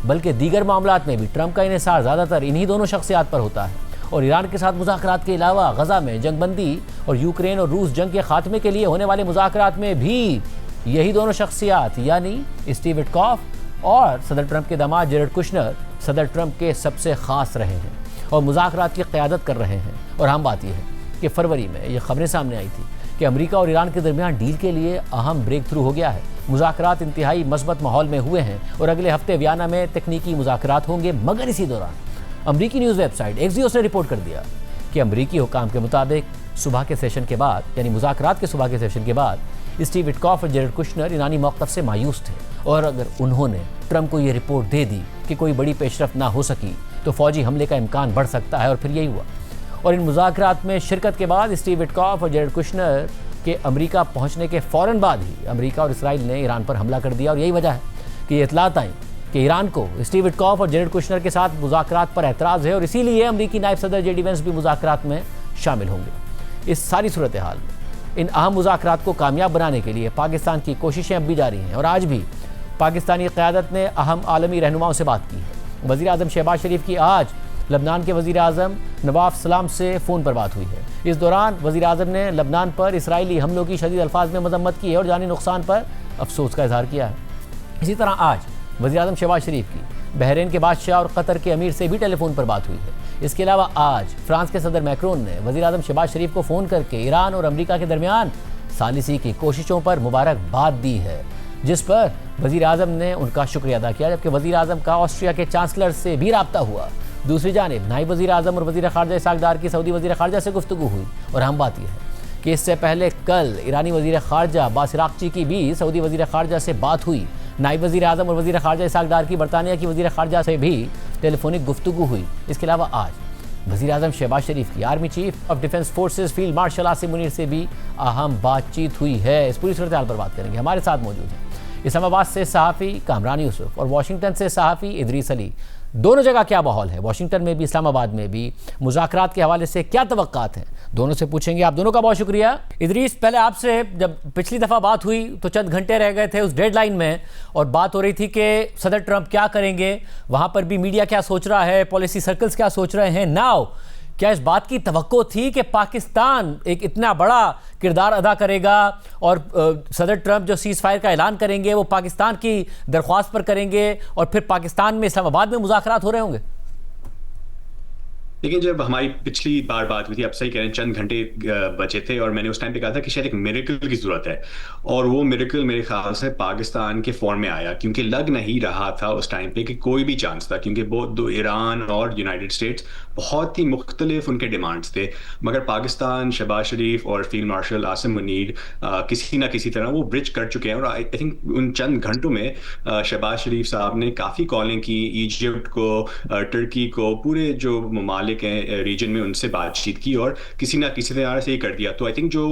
बल्कि दीगर मामलात में भी ट्रंप का इन्हिसार ज़्यादातर इन्हीं दोनों शख्सियात पर होता है और ईरान के साथ मुज़ाकरात के अलावा गज़ा में जंगबंदी और यूक्रेन और रूस जंग के खात्मे के लिए होने वाले मुज़ाकरात में भी यही दोनों शख्सियात यानी स्टीव विटकॉफ और सदर ट्रंप के दामाद जेरेड कुशनर सदर ट्रंप के सबसे ख़ास रहे हैं और मुज़ाकरात की क़यादत कर रहे हैं। और अहम बात यह है कि फरवरी में ये खबरें सामने आई थी कि अमेरिका और ईरान के दरमियान डील के लिए अहम ब्रेक थ्रू हो गया है। मुज़ाकरात इंतहाई मस्बत माहौल में हुए हैं और अगले हफ्ते वियना में तकनीकी मुज़ाकरात होंगे। मगर इसी दौरान अमरीकी न्यूज़ वेबसाइट एक्सियोस ने रिपोर्ट कर दिया कि अमरीकी हुकाम के मुताबिक सुबह के सेशन के बाद यानी मुज़ाकरात के सुबह के सेशन के बाद स्टीव विटकॉफ और जेरेड कुशनर ईरानी मौक़िफ़ से मायूस थे और अगर उन्होंने ट्रंप को ये रिपोर्ट दे दी कि कोई बड़ी पेशरफ ना हो सकी तो फ़ौजी हमले का इम्कान बढ़ सकता है। और फिर यही हुआ और इन मुज़ाकरात में शिरकत के बाद स्टीव विटकॉफ और जेरेड कुशनर के अमेरिका पहुंचने के फ़ौरन बाद ही अमेरिका और इसराइल ने ईरान पर हमला कर दिया। और यही वजह है कि ये इतलात आई कि ईरान को स्टीव विटकॉफ और जेरेड कुशनर के साथ मुज़ाकरात पर एतराज़ है और इसीलिए अमेरिकी नायब सदर जेडी वेंस भी मुज़ाकरात में शामिल होंगे। इस सारी सूरत हाल में इन अहम मुज़ाकरात को कामयाब बनाने के लिए पाकिस्तान की कोशिशें अब भी जारी हैं और आज भी पाकिस्तानी क़यादत ने अहम आलमी रहनुमाओं से बात की है। वज़ीर आज़म शहबाज शरीफ की आज लबनान के वज़ीर आज़म नवाफ सलाम से फ़ोन पर बात हुई है। इस दौरान वज़ीर आज़म ने लबनान पर इसराइली हमलों की शदीद अल्फाज में मज़म्मत की है और जानी नुकसान पर अफसोस का इजहार किया है। इसी तरह आज वज़ीर आज़म शहबाज शरीफ की बहरीन के बादशाह और कतर के अमीर से भी टेलीफोन पर बात हुई है। इसके अलावा आज फ्रांस के सदर मैक्रोन ने वज़ीर आज़म शहबाज शरीफ को फ़ोन करके ईरान और अमेरिका के दरमियान सालिसी की कोशिशों पर मुबारकबाद दी है, जिस पर वज़ीर आज़म ने उनका शुक्रिया अदा किया। जबकि वज़ीर आज़म का ऑस्ट्रिया के चांसलर से भी रब्ता हुआ। दूसरी जानिब नायब वज़ीर आज़म और वज़ीर ख़ारजा इसहाक़ डार की सऊदी वज़ीर ख़ारजा से गुफ्तगू हुई। और अहम बात यह है कि इससे पहले कल ईरानी वज़ीर ख़ारजा अब्बास इराक़ची की भी सऊदी वज़ीर ख़ारजा से बात हुई। नायब वज़ीर आज़म और वज़ीर ख़ारजा इसहाक़ डार की बरतानिया की वज़ीर ख़ारजा से भी टेलीफोनिक गुफ्तगू हुई। इसके अलावा आज वज़ीर आज़म शहबाज शरीफ की army chief of defence forces field marshal Asim Munir से भी अहम बातचीत हुई है। इस पूरी सूरत हाल पर बात करेंगे। हमारे साथ मौजूद हैं इस्लामाबाद से सहाफ़ी कामरान यूसुफ और वाशिंगटन से सहाफ़ी इदरीस अली। दोनों जगह क्या माहौल है, वाशिंगटन में भी इस्लामाबाद में भी, मुज़ाकरात के हवाले से क्या तवक्कात हैं, दोनों से पूछेंगे। आप दोनों का बहुत शुक्रिया। इदरीस, पहले आपसे जब पिछली दफ़ा बात हुई तो चंद घंटे रह गए थे उस डेडलाइन में और बात हो रही थी कि सदर ट्रंप क्या करेंगे, वहाँ पर भी मीडिया क्या सोच रहा है, पॉलिसी सर्कल्स क्या सोच रहे हैं। नाउ क्या इस बात की तवक्को थी कि पाकिस्तान एक इतना बड़ा किरदार अदा करेगा और सदर ट्रंप जो सीज़ फायर का ऐलान करेंगे वो पाकिस्तान की दरख्वास्त पर करेंगे और फिर पाकिस्तान में इस्लामाबाद में मुज़ाकरात हो रहे होंगे? लेकिन जब हमारी पिछली बार बात हुई थी, आप सही कह रहे हैं, चंद घंटे बचे थे और मैंने उस टाइम पे कहा था कि शायद एक मिरेकल की जरूरत है। और वो मिरेकल मेरे ख्याल से पाकिस्तान के फॉर्म में आया, क्योंकि लग नहीं रहा था उस टाइम पे कि कोई भी चांस था, क्योंकि बहुत दो ईरान और यूनाइटेड स्टेट्स बहुत ही मुख्तलिफ उनके डिमांड्स थे। मगर पाकिस्तान, शहबाज शरीफ और फील्ड मार्शल आसिम मुनीर किसी ना किसी तरह वो ब्रिज कर चुके हैं। और आई थिंक उन चंद घंटों में शहबाज शरीफ साहब ने काफ़ी कॉलिंग की इजिप्ट को, टर्की को, पूरे जो ममालिक हैं रीजन में, उनसे बातचीत की और किसी ना किसी तरह से ये कर दिया। तो आई थिंक जो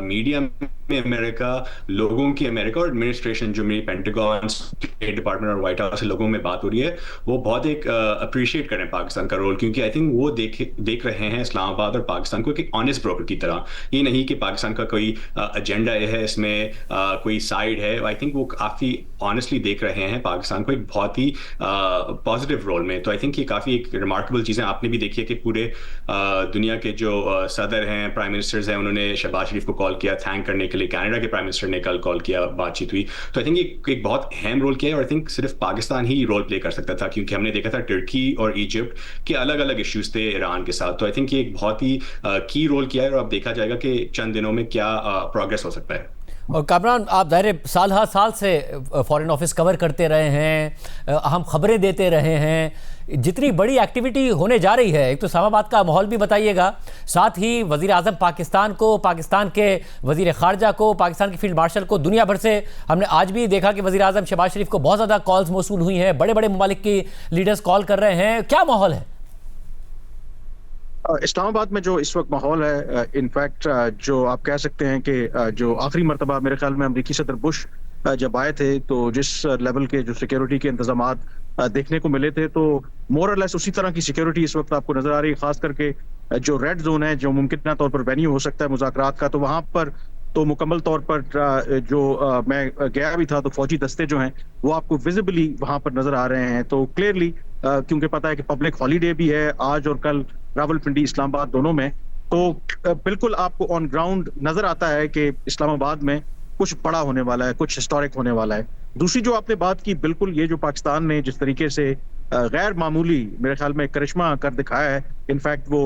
मीडिया में अमेरिका, लोगों की अमेरिका और एडमिनिस्ट्रेशन, जो मेरी पेंटागन, स्टेट डिपार्टमेंट और व्हाइट हाउस से लोगों में बात हो रही है, वो बहुत एक अप्रिशिएट करें पाकिस्तान का रोल, क्योंकि आई थिंक वो देख रहे हैं इस्लामाबाद और पाकिस्तान को एक ऑनेस्ट ब्रोकर की तरह। ये नहीं कि पाकिस्तान का कोई एजेंडा है, इसमें कोई साइड है। आई थिंक वो काफ़ी ऑनेस्टली देख रहे हैं पाकिस्तान को एक बहुत ही पॉजिटिव रोल में। तो आई थिंक ये काफ़ी एक रिमार्केबल चीज़ है। आपने भी देखी है कि पूरे दुनिया के जो सदर हैं, प्राइम मिनिस्टर्स हैं, उन्होंने शहबाज शरीफ को कॉल किया थैंक करने के लिए। कनाडा के प्राइम मिनिस्टर ने कल कॉल किया, बातचीत हुई। तो आई थिंक एक बहुत अहम रोल किया है और आई थिंक सिर्फ पाकिस्तान ही रोल प्ले कर सकता था, क्योंकि हमने देखा था टर्की और इजिप्ट के अलग अलग इश्यूज थे ईरान के साथ। तो आई थिंक ये एक बहुत ही की रोल किया है और अब देखा जाएगा कि चंद दिनों में क्या प्रोग्रेस हो सकता है। और कामरान, आप ज़ाहिर साल हर साल से फॉरेन ऑफिस कवर करते रहे हैं, अहम खबरें देते रहे हैं। जितनी बड़ी एक्टिविटी होने जा रही है, एक तो इस्लामाबाद का माहौल भी बताइएगा, साथ ही वज़ीर आज़म पाकिस्तान को, पाकिस्तान के वज़ीर ख़ारजा को, पाकिस्तान के फील्ड मार्शल को, दुनिया भर से हमने आज भी देखा कि वज़ीर आज़म शहबाज शरीफ को बहुत ज़्यादा कॉल्स मौसूल हुई हैं, बड़े बड़े ममालिक की लीडर्स कॉल कर रहे हैं। क्या माहौल है इस्लामाबाद में? जो इस वक्त माहौल है, इनफैक्ट जो आप कह सकते हैं कि जो आखिरी मरतबा मेरे ख्याल में अमरीकी सदर बुश जब आए थे, तो जिस लेवल के जो सिक्योरिटी के इंतजामात देखने को मिले थे, तो मोर और लेस उसी तरह की सिक्योरिटी इस वक्त आपको नजर आ रही है। खास करके जो रेड जोन है, जो मुमकिन तौर पर वेन्यू हो सकता है मुज़ाकरात का, तो वहां पर तो मुकम्मल तौर पर जो मैं गया भी था, तो फौजी दस्ते जो हैं वो आपको विजिबली वहां पर नजर आ रहे हैं। तो क्लियरली, क्योंकि पता है कि पब्लिक हॉलीडे भी है आज और कल रावलपिंडी इस्लामाबाद दोनों में, तो बिल्कुल आपको ऑन ग्राउंड नजर आता है कि इस्लामाबाद में कुछ बड़ा होने वाला है, कुछ हिस्टोरिक होने वाला है। दूसरी जो आपने बात की, बिल्कुल ये जो पाकिस्तान ने जिस तरीके से गैर मामूली, मेरे ख्याल में करिश्मा कर दिखाया है। इनफैक्ट वो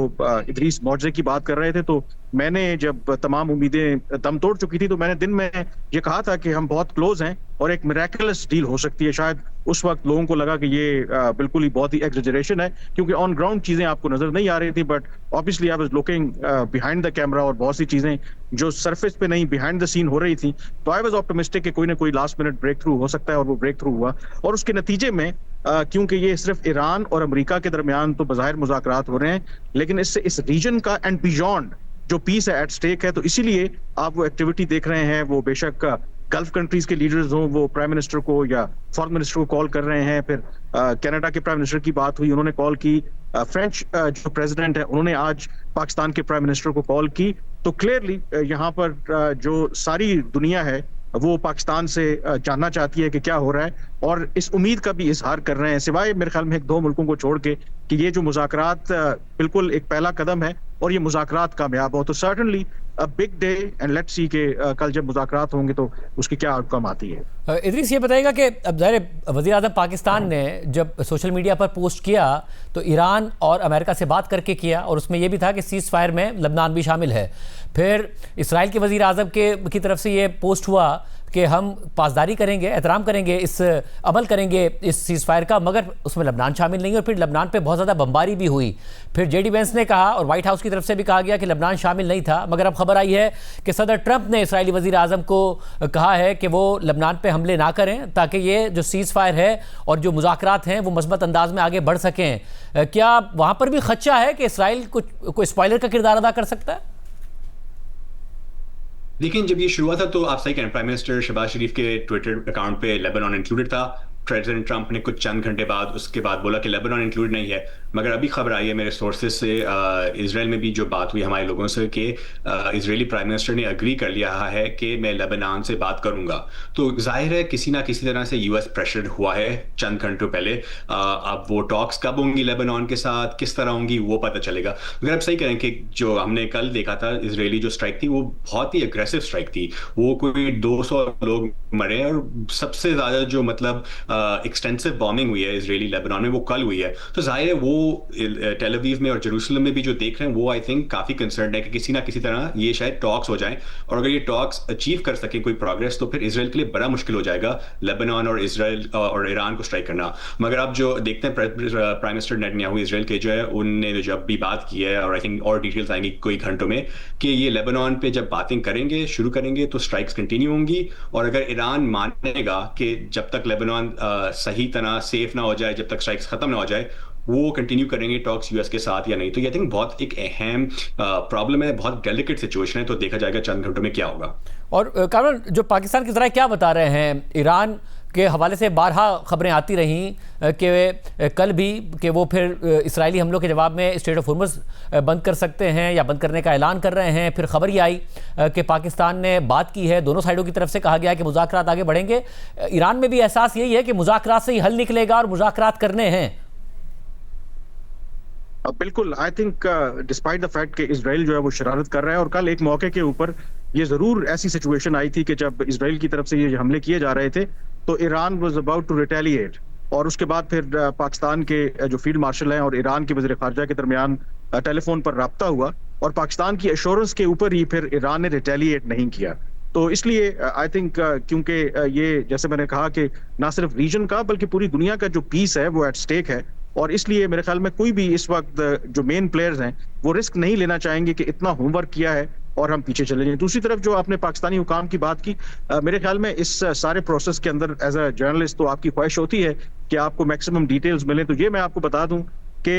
इदरीस मौजे की बात कर रहे थे, तो मैंने जब तमाम उम्मीदें दम तोड़ चुकी थी, तो मैंने दिन में ये कहा था कि हम बहुत क्लोज हैं और एक मिरेकलस डील हो सकती है। शायद उस वक्त लोगों को लगा कि ये बिल्कुल ही बहुत ही एग्जेजरेशन है, क्योंकि ऑन ग्राउंड चीजें आपको नजर नहीं आ रही थी। But obviously I was looking behind the camera, और बहुत सी चीजें जो सरफेस पे नहीं, बिहाइंड द सीन हो रही थी। तो आई वाज ऑप्टिमिस्टिक कि कोई ना कोई लास्ट मिनट ब्रेक थ्रू हो सकता है, और वो ब्रेक थ्रू हुआ। और उसके नतीजे में क्योंकि ये सिर्फ ईरान और अमेरिका के दरमियान तो बज़ाहिर मुज़ाकरात हो रहे हैं, लेकिन इससे इस रीजन का एंड बियॉन्ड जो पीस है एट स्टेक है, तो इसीलिए आप वो एक्टिविटी देख रहे हैं। वो बेशक गल्फ कंट्रीज के लीडर्स हों, वो प्राइम मिनिस्टर को या फॉरेन मिनिस्टर को कॉल कर रहे हैं। फिर कनाडा के प्राइम मिनिस्टर की बात हुई, उन्होंने कॉल की। फ्रेंच जो प्रेसिडेंट है, उन्होंने आज पाकिस्तान के प्राइम मिनिस्टर को कॉल की। तो क्लियरली यहाँ पर जो सारी दुनिया है वो पाकिस्तान से जानना चाहती है कि क्या हो रहा है, और इस उम्मीद का भी इजहार कर रहे हैं, सिवाय मेरे ख्याल में एक दो मुल्कों को छोड़ के, कि ये जो मुज़ाकरात बिल्कुल एक पहला कदम है और ये मुज़ाकरात कामयाब हो। तो certainly a big day, and let's see के कल जब मुज़ाकरात होंगे तो उसकी क्या आउटकम आती है। इदरीस, ये बताइएगा कि अब ज़ाहिर वज़ीर आज़म पाकिस्तान ने जब सोशल मीडिया पर पोस्ट किया तो ईरान और अमेरिका से बात करके किया, और उसमें यह भी था कि सीज़ फायर में लबनान भी शामिल है। फिर इसराइल के वज़ीर आज़म की तरफ से ये पोस्ट हुआ कि हम पासदारी करेंगे, एहतराम करेंगे, इस अमल करेंगे इस सीज़ फायर का, मगर उसमें लबनान शामिल नहीं है। और फिर लबनान पे बहुत ज़्यादा बमबारी भी हुई। फिर जेडी वेंस ने कहा और वाइट हाउस की तरफ से भी कहा गया कि लबनान शामिल नहीं था, मगर अब खबर आई है कि सदर ट्रंप ने इसराइली वज़ीर आज़म को कहा है कि वो लबनान पे हमले ना करें, ताकि ये जो सीज़ फायर है और जो मुज़ाकरात हैं वो मस्बत अंदाज में आगे बढ़ सकें। क्या वहाँ पर भी खदशा है कि इसराइल कोई स्पॉइलर का किरदार अदा कर सकता है? लेकिन जब ये शुरू हुआ था, तो आप सही कह रहे हैं, प्राइम मिनिस्टर शहबाज शरीफ के ट्विटर अकाउंट पे लेबनान इंक्लूडेड था। प्रेसिडेंट ट्रंप ने कुछ चंद घंटे बाद उसके बाद बोला कि लेबनान इंक्लूड नहीं है। मगर अभी खबर आई है मेरे सोर्सेज से, इजराइल में भी जो बात हुई हमारे लोगों से, कि इजरायली प्राइम मिनिस्टर ने अग्री कर लिया है कि मैं लेबनान से बात करूंगा। तो जाहिर है किसी ना किसी तरह से यूएस प्रेशर हुआ है चंद घंटों पहले। अब वो टॉक्स कब होंगी लेबनान के साथ, किस तरह होंगी, वो पता चलेगा। मगर आप सही करें कि जो हमने कल देखा था, इजरायली जो स्ट्राइक थी वो बहुत ही अग्रेसिव स्ट्राइक थी। वो कोई 200 लोग मरे, और सबसे ज्यादा जो मतलब एक्सटेंसिव बॉम्बिंग हुई है इजरायली लेबनान में, वो कल हुई है, तो जाहिर है वो टेल अवीव में और जेरूसलम में भी जो देख रहे हैं वो आई थिंक काफ़ी कंसर्न है कि किसी ना किसी तरह ये शायद टॉक्स हो जाएं, और अगर ये टॉक्स अचीव कर सकें कोई प्रोग्रेस, तो फिर इसराइल के लिए बड़ा मुश्किल हो जाएगा लेबनान और इसराइल और ईरान को स्ट्राइक करना। मगर आप जो देखते हैं प्राइम मिनिस्टर नेतन्याहू इसराइल के जो है, उनने जब भी बात की है, और आई थिंक और डिटेल्स आएंगी कोई घंटों में, कि ये लेबनान पे जब बातें करेंगे शुरू करेंगे तो स्ट्राइक्स कंटिन्यू होंगी, और अगर ईरान मानेगा कि जब तक लेबनान सही तरह सेफ ना हो जाए, जब तक स्ट्राइक्स खत्म ना हो जाए, वो कंटिन्यू करेंगे टॉक्स यूएस के साथ या नहीं। तो ये आई थिंक बहुत एक अहम प्रॉब्लम है, बहुत डेलिकेट सिचुएशन है, तो देखा जाएगा चंद घंटों में क्या होगा। और कामरान, जो पाकिस्तान की ज़रा क्या बता रहे हैं, ईरान के हवाले से बारहा खबरें आती रहीं कि कल भी कि वो फिर इजरायली हमलों के जवाब में स्ट्रेट ऑफ हॉर्मुज़ बंद कर सकते हैं या बंद करने का ऐलान कर रहे हैं। फिर खबर ये आई कि पाकिस्तान ने बात की है, दोनों साइडों की तरफ से कहा गया है कि मुज़ाकरात आगे बढ़ेंगे। ईरान में भी एहसास यही है कि मुज़ाकरात से ही हल निकलेगा और मुज़ाकरात करने हैं। बिल्कुल, I think despite the fact कि इजराइल जो है वो शरारत कर रहा है, और कल एक मौके के ऊपर ये जरूर ऐसी सिचुएशन आई थी कि जब इजराइल की तरफ से ये हमले किए जा रहे थे तो Iran was about to retaliate, और उसके बाद फिर पाकिस्तान के जो फील्ड मार्शल हैं और ईरान के वज़ीर ख़ारजा के दरमियान टेलीफोन पर राब्ता हुआ, और पाकिस्तान की एश्योरेंस के ऊपर ही फिर ईरान ने रिटेलिएट नहीं किया। तो इसलिए आई थिंक क्योंकि ये जैसे मैंने कहा कि ना सिर्फ रीजन का बल्कि पूरी दुनिया का जो पीस है वो एट स्टेक है, और इसलिए मेरे ख्याल में कोई भी इस वक्त जो मेन प्लेयर्स हैं वो रिस्क नहीं लेना चाहेंगे कि इतना होमवर्क किया है और हम पीछे चले जाएं। दूसरी तरफ जो आपने पाकिस्तानी हुकाम की बात की, मेरे ख्याल में इस सारे प्रोसेस के अंदर एज अ जर्नलिस्ट तो आपकी ख्वाहिश होती है कि आपको मैक्सिमम डिटेल्स मिले। तो ये मैं आपको बता दूं कि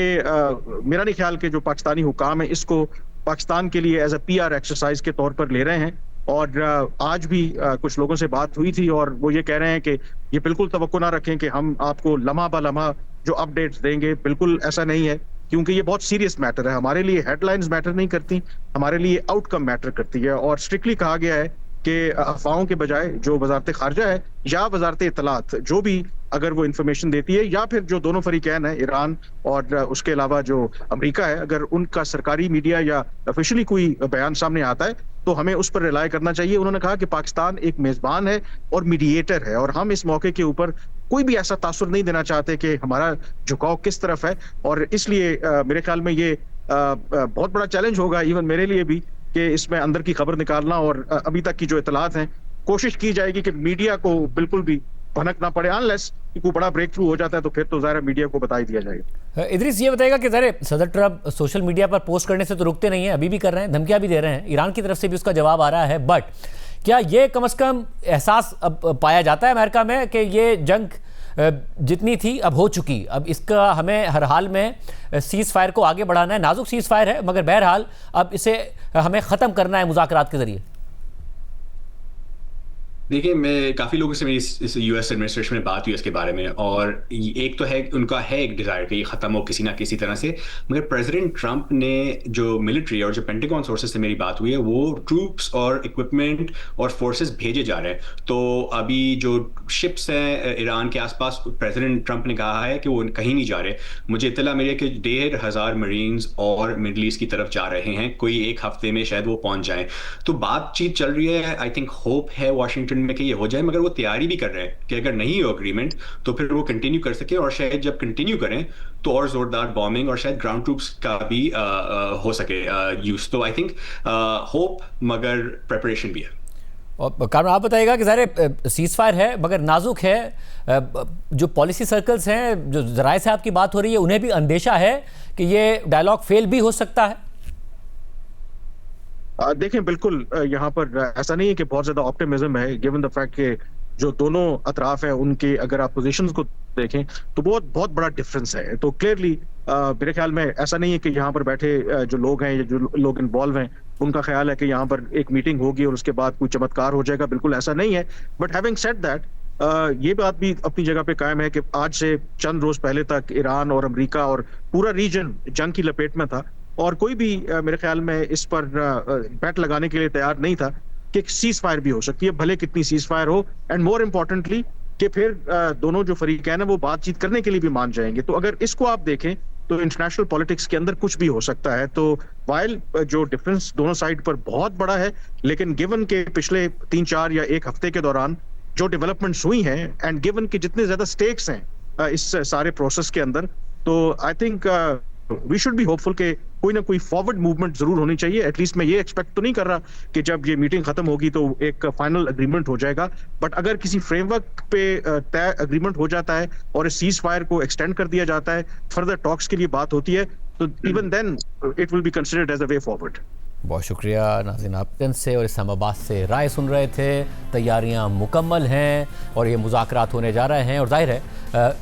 मेरा नहीं ख्याल कि जो पाकिस्तानी हुकाम है इसको पाकिस्तान के लिए एज अ PR एक्सरसाइज के तौर पर ले रहे हैं, और आज भी कुछ लोगों से बात हुई थी और वो ये कह रहे हैं कि ये बिल्कुल तवक्को ना रखें कि हम आपको लम्हा ब लम्हा जो अपडेट्स देंगे, बिल्कुल ऐसा नहीं है, क्योंकि ये बहुत सीरियस मैटर है। हमारे लिए हेडलाइंस मैटर नहीं करती, हमारे लिए आउटकम मैटर करती है, और स्ट्रिक्टली कहा गया है कि अफवाहों के बजाय जो वजारत खारजा है या वजारत इत्तलात जो भी अगर वो इंफॉर्मेशन देती है, या फिर जो दोनों फरीकैन है ईरान और उसके अलावा जो अमेरिका है, अगर उनका सरकारी मीडिया या ऑफिशियली कोई बयान सामने आता है तो हमें उस पर रिलाय करना चाहिए। उन्होंने कहा कि पाकिस्तान एक मेजबान है और मीडिएटर है, और हम इस मौके के ऊपर कोई भी ऐसा तासुर नहीं देना चाहते कि हमारा झुकाव किस तरफ है, और इसलिए मेरे ख्याल में ये बहुत बड़ा चैलेंज होगा इवन मेरे लिए भी कि इसमें अंदर की खबर निकालना, और अभी तक की जो इतलात हैं कोशिश की जाएगी कि मीडिया को बिल्कुल भी भनक ना पड़े, अनलेस कोई बड़ा ब्रेक थ्रू हो जाता है तो फिर तो ज़ाहिर मीडिया को बता ही दिया जाएगा। इदरीस, ये बताएगा कि ज़रा सदर ट्रंप सोशल मीडिया पर पोस्ट करने से तो रुकते नहीं हैं, अभी भी कर रहे हैं, धमकियां भी दे रहे हैं, ईरान की तरफ से भी उसका जवाब आ रहा है, बट क्या ये कम से कम एहसास अब पाया जाता है अमेरिका में कि ये जंग जितनी थी अब हो चुकी, अब इसका हमें हर हाल में सीज़ फायर को आगे बढ़ाना है, नाजुक सीज़ फायर है मगर बहरहाल अब इसे हमें ख़त्म करना है मुज़ाकरात के ज़रिए? देखिए, मैं काफ़ी लोगों से मेरी इस यूएस एडमिनिस्ट्रेशन में बात हुई इसके बारे में, और एक तो है उनका है एक डिज़ायर कि ये ख़त्म हो किसी ना किसी तरह से, मगर प्रेसिडेंट ट्रंप ने जो मिलिट्री और जो पेंटागन सोर्सेज से मेरी बात हुई है वो ट्रूप्स और इक्विपमेंट और फोर्सेस भेजे जा रहे हैं। तो अभी जो शिप्स हैं ईरान के आसपास, प्रेसिडेंट ट्रंप ने कहा है कि वो कहीं नहीं जा रहे। मुझे इत्तला मिली है कि 1,500 मरीन्स और मिडल ईस्ट की तरफ जा रहे हैं, कोई एक हफ्ते में शायद वो पहुंच जाएं। तो बातचीत चल रही है, आई थिंक होप है वाशिंगटन में कि ये हो जाए, मगर वो तैयारी भी कर रहे हैं कि अगर नहीं हो एग्रीमेंट तो फिर वो कंटिन्यू कर सके, और शायद जब कंटिन्यू करें तो और जोरदार बॉम्बिंग और शायद ग्राउंड ट्रूप्स का भी हो सके यूज। तो आई थिंक होप मगर प्रेपरेशन भी है। और कारण आप बताइएगा कि ज़ाहिर सीज़ फायर है मगर नाजुक है, जो पॉलिसी सर्कल्स हैं, जो ज़राए से आपकी बात हो रही है, उन्हें भी अंदेशा है कि ये डायलॉग फेल भी हो सकता है? देखें, बिल्कुल यहाँ पर ऐसा नहीं है कि बहुत ज्यादा ऑप्टिमिज्म है, गिवन द फैक्ट कि जो दोनों अतराफ हैं उनके अगर आप पोजीशंस को देखें तो बहुत बड़ा डिफरेंस है। तो क्लियरली मेरे ख्याल में ऐसा नहीं है कि यहाँ पर बैठे जो लोग हैं या जो लोग इन्वॉल्व हैं उनका ख्याल है कि यहाँ पर एक मीटिंग होगी और उसके बाद कोई चमत्कार हो जाएगा, बिल्कुल ऐसा नहीं है। बट हैविंग सेड दैट ये बात भी अपनी जगह पे कायम है कि आज से चंद रोज पहले तक ईरान और अमेरिका और पूरा रीजन जंग की लपेट में था, और कोई भी मेरे ख्याल में इस पर बैट लगाने के लिए तैयार नहीं था कि सीज फायर भी हो सकती है, भले कितनी सीज फायर हो, एंड मोर इम्पोर्टेंटली कि फिर दोनों जो फरीकैन है वो बातचीत करने के लिए भी मान जाएंगे। तो अगर इसको आप देखें तो इंटरनेशनल पॉलिटिक्स के अंदर कुछ भी हो सकता है। तो वाइल जो डिफरेंस दोनों साइड पर बहुत बड़ा है, लेकिन गिवन के पिछले 3-4 या एक हफ्ते के दौरान जो डेवलपमेंट्स हुई हैं एंड गिवन कि जितने ज्यादा स्टेक्स हैं इस सारे प्रोसेस के अंदर, तो I think we should be hopeful कि कोई ना कोई फॉरवर्ड मूवमेंट जरूर होनी चाहिए। एटलीस्ट मैं ये एक्सपेक्ट तो नहीं कर रहा कि जब ये मीटिंग खत्म होगी तो एक फाइनल एग्रीमेंट हो जाएगा, बट अगर किसी फ्रेमवर्क पे तय एग्रीमेंट हो जाता है और इस सीज फायर को एक्सटेंड कर दिया जाता है, फर्दर टॉक्स के लिए बात होती है, तो even then it will be considered as a way forward. बहुत शुक्रिया नाज़रीन, आप से और इस्लामाबाद से राय सुन रहे थे। तैयारियां मुकम्मल हैं और ये मुज़ाकरात होने जा रहे हैं, और जाहिर है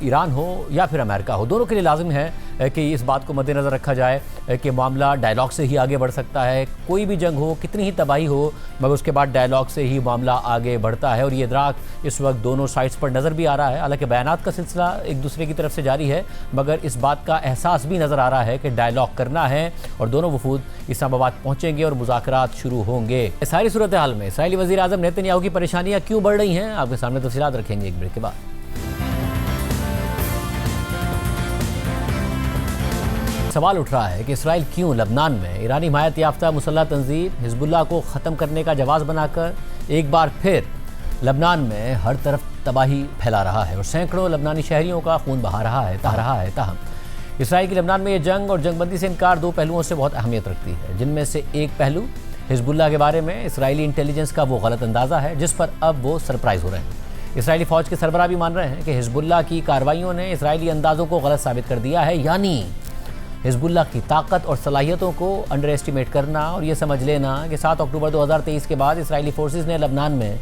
ईरान हो या फिर अमेरिका हो, दोनों के लिए लाजिम है कि इस बात को मद्देनज़र रखा जाए कि मामला डायलॉग से ही आगे बढ़ सकता है। कोई भी जंग हो, कितनी ही तबाही हो, मगर उसके बाद डायलॉग से ही मामला आगे बढ़ता है, और ये इदराक इस वक्त दोनों साइड्स पर नज़र भी आ रहा है। हालांकि बयानात का सिलसिला एक दूसरे की तरफ से जारी है, मगर इस बात का एहसास भी नज़र आ रहा है कि डायलॉग करना है और दोनों वफूद इस्लामाबाद पहुँचेंगे और मुज़ाकरात शुरू होंगे। इस सारी सूरत हाल में इसराइली वज़ीर आज़म नेतन्याहू की परेशानियाँ क्यों बढ़ रही हैं, आपके सामने तफसीलात रखेंगे एक ब्रेक के बाद। सवाल उठ रहा है कि इसराइल क्यों लबनान में ईरानी हिमायत याफ्ता मुसल्लह तंजीम हिजबुल्लाह को ख़त्म करने का जवाब बनाकर एक बार फिर लबनान में हर तरफ तबाही फैला रहा है और सैकड़ों लबनानी शहरियों का खून बहा रहा है। ताहम इसराइल की लबनान में ये जंग और जंगबंदी से इनकार दो पहलुओं से बहुत अहमियत रखती है, जिनमें से एक पहलू हिजबुल्लाह के बारे में इसराइली इंटेलिजेंस का वो गलत अंदाज़ा है जिस पर अब वो सरप्राइज़ हो रहे हैं। इसराइली फ़ौज के सरबराह भी मान रहे हैं कि हिजबुल्लाह की कार्रवाइयों ने इसराइली अंदाज़ों को गलत साबित कर दिया है, यानी हिजबुल्लाह की ताकत और सलाहियतों को अंडर एस्टिमेट करना और ये समझ लेना कि 7 अक्टूबर 2023 के बाद इसराइली फोर्सेस ने लबनान में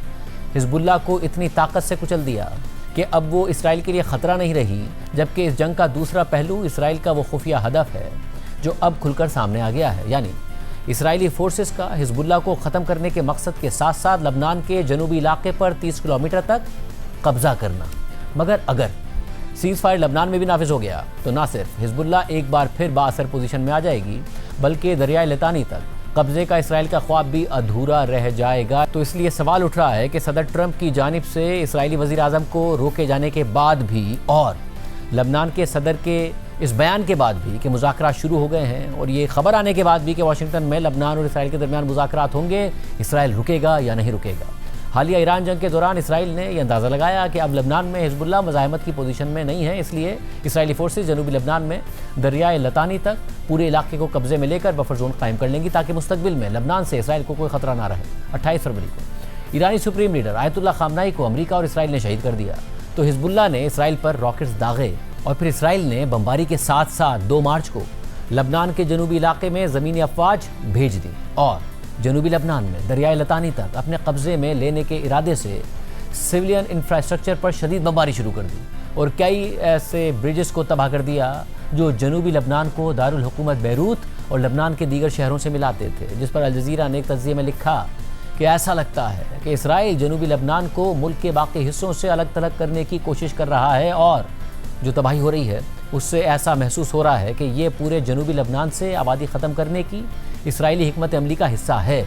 हिजबुल्लाह को इतनी ताकत से कुचल दिया कि अब वो इसराइल के लिए ख़तरा नहीं रही। जबकि इस जंग का दूसरा पहलू इसराइल का वो खुफिया हदफ है जो अब खुलकर सामने आ गया है, यानी इसराइली फोर्सेस का हिजबुल्लाह को ख़त्म करने के मकसद के साथ साथ लबनान के जनूबी इलाके पर 30 किलोमीटर तक कब्ज़ा करना। मगर अगर सीज़ फायर लबनान में भी नाफिज हो गया तो ना सिर्फ हिजबुल्लाह एक बार फिर बाअसर पोजीशन में आ जाएगी, बल्कि दरियाए लितानी तक कब्जे का इसराइल का ख्वाब भी अधूरा रह जाएगा। तो इसलिए सवाल उठ रहा है कि सदर ट्रंप की जानिब से इसराइली वज़ीर आज़म को रोके जाने के बाद भी और लबनान के सदर के इस बयान के बाद भी कि मुज़ाकरात शुरू हो गए हैं, और ये खबर आने के बाद भी कि वाशिंगटन में लबनान और इसराइल के दरमियान मुज़ाकरात होंगे, इसराइल रुकेगा या नहीं रुकेगा। हालिया ईरान जंग के दौरान इसराइल ने यह अंदाज़ा लगाया कि अब लबनान में हिजबुल्लाह मज़ाहमत की पोजीशन में नहीं है, इसलिए इसराइली फोर्सेस जनूबी लबनान में दरियाए लतानी तक पूरे इलाके को कब्जे में लेकर बफर जोन कायम कर लेंगी ताकि मुस्तकबिल में लबनान से इसराइल को कोई खतरा ना रहे। 28 फरवरी को ईरानी सुप्रीम लीडर आयतुल्लाह खामनाई को अमेरिका और इसराइल ने शहीद कर दिया, तो हिजबुल्लाह ने इसराइल पर रॉकेट्स दागे और फिर इसराइल ने बमबारी के साथ साथ 2 मार्च को लबनान के जनूबी इलाके में ज़मीनी अफवाज भेज दी और जनूबी लबनान में दरियाए लतानी तक अपने कब्जे में लेने के इरादे से सिविलियन इंफ्रास्ट्रक्चर पर शदीद बमबारी शुरू कर दी और कई ऐसे ब्रिजेस को तबाह कर दिया जो जनूबी लबनान को दारुल हुकूमत बैरूत और लबनान के दीगर शहरों से मिलाते थे, जिस पर अल जज़ीरा ने एक तज़किरे में लिखा कि ऐसा लगता है कि इसराइल जनूबी लबनान को मुल्क के बाकी हिस्सों से अलग थलग करने की कोशिश कर रहा है और जो तबाही हो रही है उससे ऐसा महसूस हो रहा है कि ये पूरे जनूबी लबनान से आबादी ख़त्म करने की इसराइली हिकमत अमली का हिस्सा है।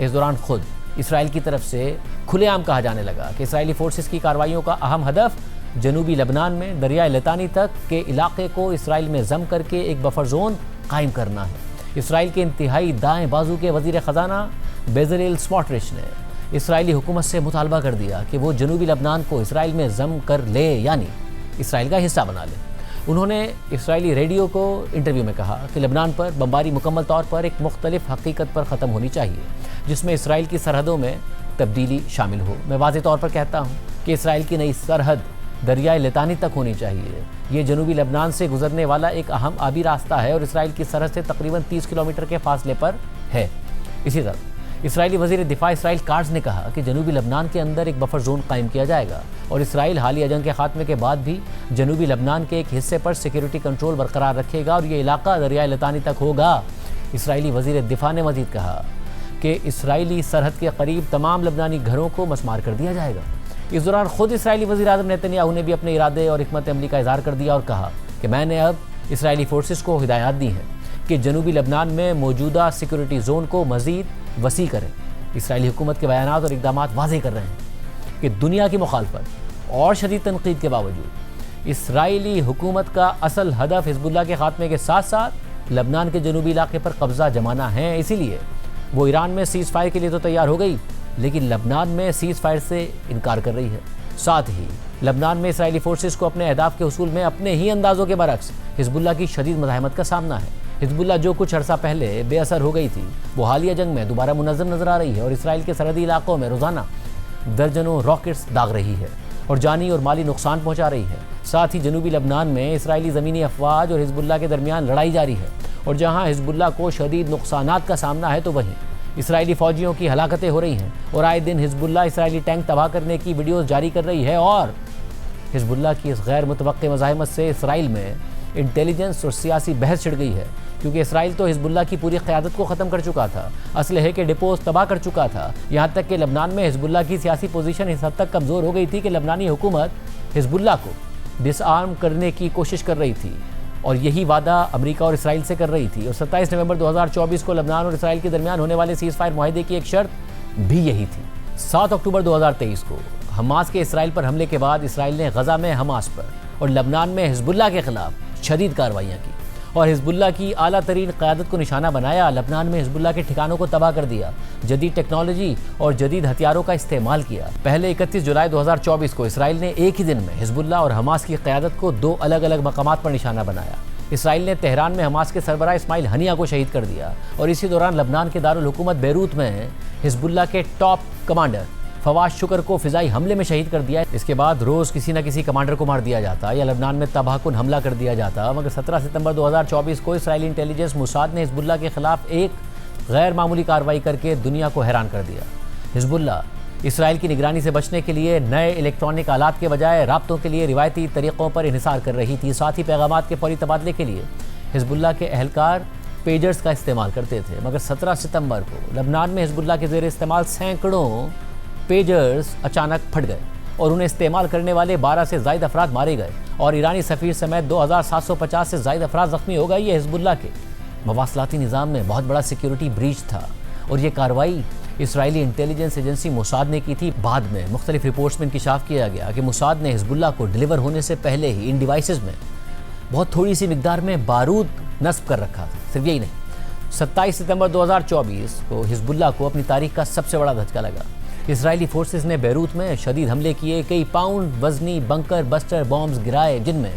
इस दौरान खुद इसराइल की तरफ से खुलेआम कहा जाने लगा कि इसराइली फोर्सेस की कार्रवाइयों का अहम हदफ जनूबी लबनान में दरियाए लतानी तक के इलाके को इसराइल में जम करके एक बफर जोन कायम करना है। इसराइल के इंतहाई दाएं बाजू के वज़ीर ख़जाना बेज़लेल स्मोट्रिच ने इसराइली हुकूमत से मुतालबा कर दिया कि वो जनूबी लबनान को इसराइल में जम कर ले, यानी इसराइल का हिस्सा बना ले। उन्होंने इसराइली रेडियो को इंटरव्यू में कहा कि लबनान पर बमबारी मुकम्मल तौर पर एक मुख्तलिफ हकीकत पर ख़त्म होनी चाहिए जिसमें इसराइल की सरहदों में तब्दीली शामिल हो। मैं वाज़ेह तौर पर कहता हूँ कि इसराइल की नई सरहद दरियाए लितानी तक होनी चाहिए। ये जनूबी लबनान से गुजरने वाला एक अहम आबी रास्ता है और इसराइल की सरहद से तकरीबन 30 किलोमीटर के फासले पर है। इसी तरह इसराइली वज़ीर दिफा इसराइल कार्ड्स ने कहा कि जनूबी लबनान के अंदर एक बफर जोन कायम किया जाएगा और इसराइल हालिया जंग के खात्मे के बाद भी जनूबी लबनान के एक हिस्से पर सिक्योरिटी कंट्रोल बरकरार रखेगा और ये इलाका दरियाए लितानी तक होगा। इसराइली वज़ीर दिफा ने मज़ीद कहा कि इसराइली सरहद के करीब तमाम लबनानी घरों को मसमार कर दिया जाएगा। इस दौरान खुद इसराइली वज़ीर आज़म नेतन्याहू ने भी अपने इरादे और हिकमत अमली का इज़हार कर दिया और कहा कि मैंने अब इसराइली फोर्सेस को हिदायत दी हैं कि जनूबी लबनान में मौजूदा सिक्योरिटी जोन को मज़ीद वसी करें। इसराइली हुकूमत के बयानात और इक़दामात वाज़ेह कर रहे हैं कि दुनिया की मुखालफत और शदीद तनकीद के बावजूद इसराइली हुकूमत का असल हदफ हिजबुल्लाह के खात्मे के साथ साथ लबनान के जनूबी इलाके पर कब्ज़ा जमाना है। इसीलिए वो ईरान में सीज़ फायर के लिए तो तैयार हो गई, लेकिन लबनान में सीज फायर से इनकार कर रही है। साथ ही लबनान में इसराइली फोर्सेस को अपने अहदाफ के हुसूल में अपने ही अंदाजों के बरक्स हिजबुल्लाह की शदीद मज़ाहमत का सामना है। हिजबुल्लाह जो कुछ अरसा पहले बेअसर हो गई थी वो हालिया जंग में दोबारा मुनज़्ज़म नजर आ रही है और इसराइल के सरहदी इलाकों में रोज़ाना दर्जनों रॉकेट्स दाग रही है और जानी और माली नुकसान पहुंचा रही है। साथ ही जनूबी लबनान में इसराइली ज़मीनी अफवाज और हिजबुल्लाह के दरमियान लड़ाई जारी है और जहां हिजबुल्लाह को शदीद नुकसानात का सामना है तो वहीं इसराइली फ़ौजियों की हलाकतें हो रही हैं और आए दिन हिजबुल्लाह इसराइली टैंक तबाह करने की वीडियोज़ जारी कर रही है। और हिजबुल्लाह की इस गैर मुतवक्के मज़ाहमत से इसराइल में इंटेलिजेंस और सियासी बहस छिड़ गई है, क्योंकि इसराइल तो हिजबुल्लाह की पूरी क़यादत को ख़त्म कर चुका था, असलहे के डिपोज तबाह कर चुका था। यहाँ तक कि लबनान में हिजबुल्लाह की सियासी पोजीशन इस हद तक कमज़ोर हो गई थी कि लबनानी हुकूमत हिजबुल्लाह को डिसआर्म करने की कोशिश कर रही थी और यही वादा अमेरिका और इसराइल से कर रही थी। और 27 नवंबर 2024 को लबनान और इसराइल के दरमियान होने वाले सीज़ फायर मुआहदे की एक शर्त भी यही थी। 7 अक्टूबर 2023 को हमास के इसराइल पर हमले के बाद इसराइल ने गजा में हमास पर और लबनान में हिजबुल्लाह के खिलाफ शदीद कार्रवाइयाँ की और हिजबुल्लाह की आला तरीन क़यादत को निशाना बनाया। लबनान में हिजबुल्लाह के ठिकानों को तबाह कर दिया, जदीद टेक्नोलॉजी और जदीद हथियारों का इस्तेमाल किया। पहले 31 जुलाई 2024 को इसराइल ने एक ही दिन में हिजबुल्लाह और हमास की क़यादत को 2 अलग अलग मकामात पर निशाना बनाया। इसराइल ने तेहरान में हमास के सरबराह इस्माइल हनिया को शहीद कर दिया और इसी दौरान लबनान के दारुल हुकूमत बेरूत में हिजबुल्लाह के टॉप कमांडर फवाद शुक्र को फिजाई हमले में शहीद कर दिया। इसके बाद रोज़ किसी न किसी कमांडर को मार दिया जाता या लबनान में तबाहकुन हमला कर दिया जाता। मगर 17 सितंबर 2024 को इसराइली इंटेलिजेंस मुसाद ने हिजबुल्लाह के खिलाफ एक गैर मामूली कार्रवाई करके दुनिया को हैरान कर दिया। हिजबुल्लाह इसराइल की निगरानी से बचने के लिए नए इलेक्ट्रॉनिक आलात के बजाय राब्तों के लिए रिवायती तरीक़ों पर इन्हिसार कर रही थी। साथ ही पैगामात के फौरी तबादले के लिए हिजबुल्लाह के अहलकार पेजर्स का इस्तेमाल करते थे। मगर 17 सितंबर को लबनान में हिजबुल्लाह के ज़ेर इस्तेमाल सैकड़ों पेजर्स अचानक फट गए और उन्हें इस्तेमाल करने वाले 12 से ज़ायद अफराद मारे गए और ईरानी सफ़ीर समेत 2750 से ज़ायद अफराद ज़ख्मी हो गए। ये हिजबुल्लाह के मवासलाती निज़ाम में बहुत बड़ा सिक्योरिटी ब्रीच था और ये कार्रवाई इसराइली इंटेलिजेंस एजेंसी मुसाद ने की थी। बाद में मुख्तलिफ रिपोर्ट्स में इंकिशाफ किया गया कि मुसाद ने हिजबुल्लाह को डिलीवर होने से पहले ही इन डिवाइसेस में बहुत थोड़ी सी मिकदार में बारूद नस्ब कर रखा था। सिर्फ यही नहीं, 27 सितंबर 2024 को हिजबुल्लाह को अपनी तारीख का सबसे बड़ा धचका लगा। इसराइली फोर्सेस ने बैरूत में शदीद हमले किए, कई पाउंड वजनी बंकर बस्टर बॉम्ब्स गिराए, जिनमें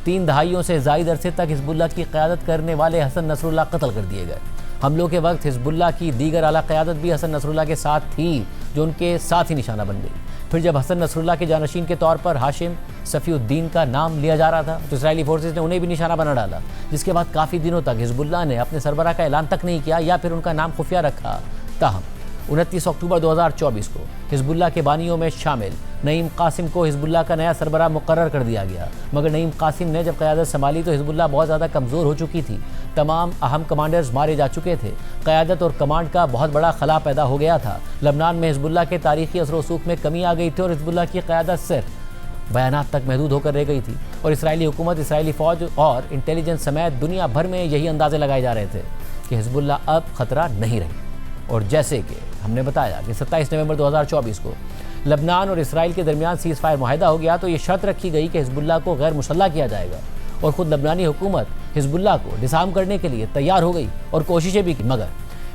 3 दहाइयों से ज़ायद अरसे तक हिजबुल्लाह की क़यादत करने वाले हसन नसरुल्लाह कत्ल कर दिए गए। हमलों के वक्त हिजबुल्लाह की दीगर आला क़यादत भी हसन नसरुल्लाह के साथ थी, जो उनके साथ ही निशाना बन गई। फिर जब हसन नसरुल्लाह के जानशीन के तौर पर हाशिम सफ़ीउद्दीन का नाम लिया जा रहा था तो इसराइली फोर्सेस ने उन्हें भी निशाना बना डाला, जिसके बाद काफ़ी दिनों तक हिजबुल्लाह ने अपने सरबराह का ऐलान तक नहीं किया या फिर उनका नाम खुफिया रखा। ताहम 29 अक्टूबर 2024 को हिजबुल्लाह के बानियों में शामिल नईम कासिम को हिजबुल्लाह का नया सरबराह मुकर्रर कर दिया गया। मगर नईम कासिम ने जब क़यादत संभाली तो हिजबुल्लाह बहुत ज़्यादा कमज़ोर हो चुकी थी, तमाम अहम कमांडर्स मारे जा चुके थे, क़यादत और कमांड का बहुत बड़ा खला पैदा हो गया था। लबनान में हिजबुल्लाह के तारीख़ी असर वसूख में कमी आ गई थी और हिजबुल्लाह की क़यादत सिर्फ बयानात तक महदूद होकर रह गई थी और इसराइली हुकूमत, इसराइली फ़ौज और इंटेलिजेंस समेत दुनिया भर में यही अंदाजे लगाए जा रहे थे कि हिजबुल्लाह अब ख़तरा नहीं रही। और जैसे कि हमने बताया कि 27 नवंबर 2024 को लबनान और इसराइल के दरमियान सीज़ फायर मुआहदा हो गया तो ये शर्त रखी गई कि हिजबुल्लाह को गैर मुसल्लह किया जाएगा और ख़ुद लबनानी हुकूमत हिजबुल्लाह को डिसआर्म करने के लिए तैयार हो गई और कोशिशें भी की। मगर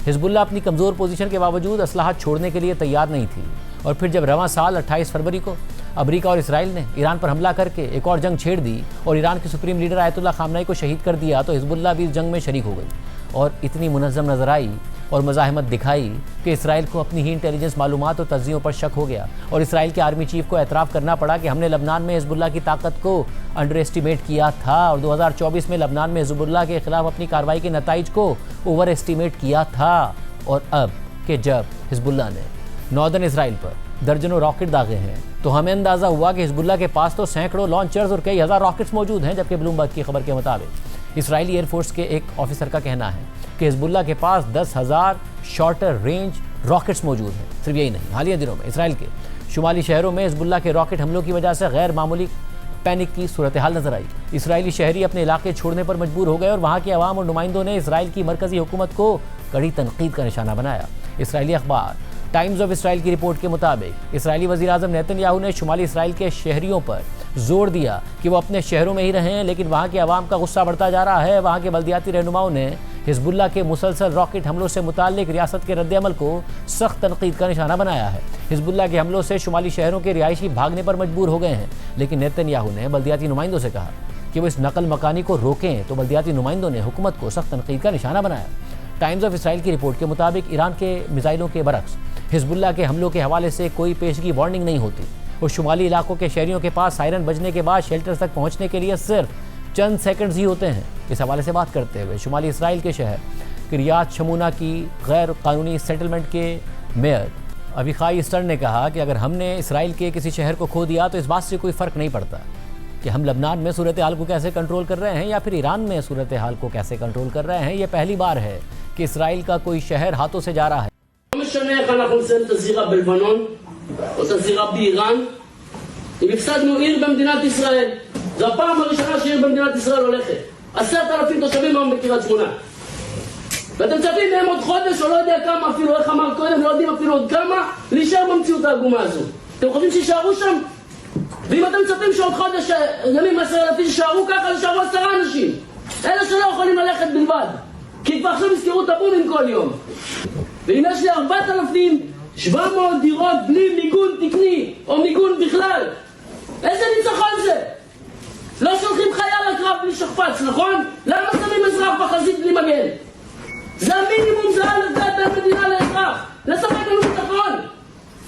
हिजबुल्लाह अपनी कमज़ोर पोजीशन के बावजूद असलाहत छोड़ने के लिए तैयार नहीं थी। और फिर जब रवां साल 28 फरवरी को अमेरिका और इसराइल ने ईरान पर हमला करके एक और जंग छेड़ दी और ईरान के सुप्रीम लीडर आयतुल्लाह खामनाई को शहीद कर दिया तो हिजबुल्लाह भी इस जंग में शरीक हो गई और इतनी मुनज़्ज़म नजर आई और मज़ाहमत दिखाई कि इसराइल को अपनी ही इंटेलिजेंस मालूमात और तज्ज़ियों पर शक हो गया और इसराइल के आर्मी चीफ को एतराफ़ करना पड़ा कि हमने लबनान में हिजबुल्लाह की ताकत को अंडर एस्टिमेट किया था और 2024 में लबनान में हिजबुल्लाह के खिलाफ अपनी कार्रवाई के नताइज को ओवर एस्टिमेट किया था। और अब कि जब हिजबुल्लाह ने नॉर्दर्न इसराइल पर दर्जनों रॉकेट दागे हैं तो हमें अंदाज़ा हुआ कि हिजबुल्लाह के पास तो सैकड़ों लॉन्चर्स और कई हज़ार रॉकेट्स मौजूद हैं। जबकि ब्लूमबर्ग की खबर के मुताबिक इसराइली एयरफोर्स के एक ऑफिसर का कहना है कि हिजबुल्लाह के पास 10,000 शॉर्टर रेंज रॉकेट्स मौजूद हैं। सिर्फ यही नहीं, हालिया दिनों में इसराइल के शुमाली शहरों में हिजबुल्लाह के रॉकेट हमलों की वजह से गैर मामूली पैनिक की सूरत हाल नजर आई। इसराइली शहरी अपने इलाके छोड़ने पर मजबूर हो गए और वहाँ के अवाम और नुमाइंदों ने इसराइल की मरकजी हुकूमत को कड़ी तनकीद का निशाना बनाया। इसराइली अखबार टाइम्स ऑफ इसराइल की रिपोर्ट के मुताबिक इसराइली वज़ीर-ए-आज़म नेतन्याहू ने शुमाली इसराइल के शहरियों पर जोर दिया कि वो अपने शहरों में ही रहें, लेकिन वहाँ के अवाम का गुस्सा बढ़ता जा रहा है। वहाँ के बल्दियाती रहनुमाओं ने हिजबुल्लाह के मुसलसल रॉकेट हमलों से मुताल्लिक रियासत के रद्द-ए-अमल को सख्त तनकीद का निशाना बनाया है। हिजबुल्लाह के हमलों से शुमाली शहरों के रिहायशी भागने पर मजबूर हो गए हैं, लेकिन नेतन्याहू ने बल्दियाती नुमाइंदों से कहा कि वो इस नकल मकानी को रोकें, तो बल्दियाती नुमाइंदों ने हुकूमत को सख्त तनकीद का निशाना बनाया। टाइम्स ऑफ इसराइल की रिपोर्ट के मुताबिक ईरान के मिसाइलों के बरक्स हिजबुल्लाह के हमलों के हवाले से कोई पेशगी वार्निंग नहीं होती और शुमाली इलाकों के शहरियों के पास सायरन बजने के बाद शेल्टर्स तक पहुंचने के लिए सिर्फ चंद सेकंड्स ही होते हैं। इस हवाले से बात करते हुए शुमाली इसराइल के शहर किरियात शमूना की गैर कानूनी सेटलमेंट के मेयर अविखाई स्टर्न ने कहा कि अगर हमने इसराइल के किसी शहर को खो दिया तो इस बात से कोई फ़र्क नहीं पड़ता कि हम लबनान में सूरत हाल को कैसे कंट्रोल कर रहे हैं या फिर ईरान में सूरत हाल को कैसे कंट्रोल कर रहे हैं। ये पहली बार है कि इसराइल का कोई शहर हाथों से जा रहा है। לא משנה איך אנחנו נסיים את הזירה בלבנון או את הזירה באיראן, אם הפסדנו עיר במדינת ישראל, זו הפעם הראשונה שעיר במדינת ישראל הולכת. 10,000 תושבים היום בקריית שמונה. ואתם מצפים מהם עוד חודש או לא יודע כמה אפילו, איך אמר קודם, לא יודעים אפילו עוד כמה, להישאר במציאות העגומה הזו. אתם חושבים שישארו שם? ואם אתם מצפים שעוד חודש ימים 10,000 שישארו ככה, נשארו 10 אנשים. אלה שלא יכולים ללכת בלבד. כי כבר עכשיו יזכרו את הבומים כל יום. ואם יש לי 4,700 דירות בלי מיגון תקני או מיגון בכלל, איזה ניצחון זה? לא שולחים חייל לקרב בלי שכפ"ץ, נכון? למה שמים אזרח בחזית בלי מגן? זה המינימום, זה לתת במדינה לאזרח, לספק לנו ביטחון.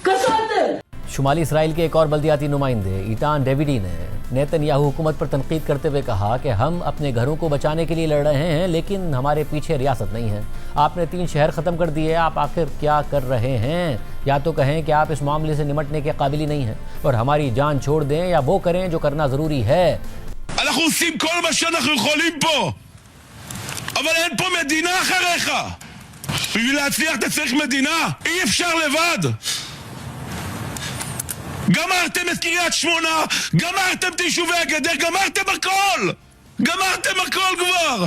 כשלתם. शुमाली इसराइल के एक और बल्दियाती नुमाइंदे ईटान डेविडी ने नेतन्याहू हुकूमत पर तनकीद करते हुए कहा कि हम अपने घरों को बचाने के लिए लड़ रहे हैं, लेकिन हमारे पीछे रियासत नहीं है। आपने 3 शहर ख़त्म कर दिए, आप आखिर क्या कर रहे हैं? या तो कहें कि आप इस मामले से निमटने के काबिल ही नहीं हैं और हमारी जान छोड़ दें, या वो करें जो करना ज़रूरी है। אנחנו עושים כל מה שאנחנו יכולים פה, אבל אין פה מדינה אחריך. בשביל להצליח אתה צריך מדינה, אי אפשר לבד. גמרתם את קריית שמונה, גמרתם את יישובי הגדר, גמרתם הכל! גמרתם הכל כבר!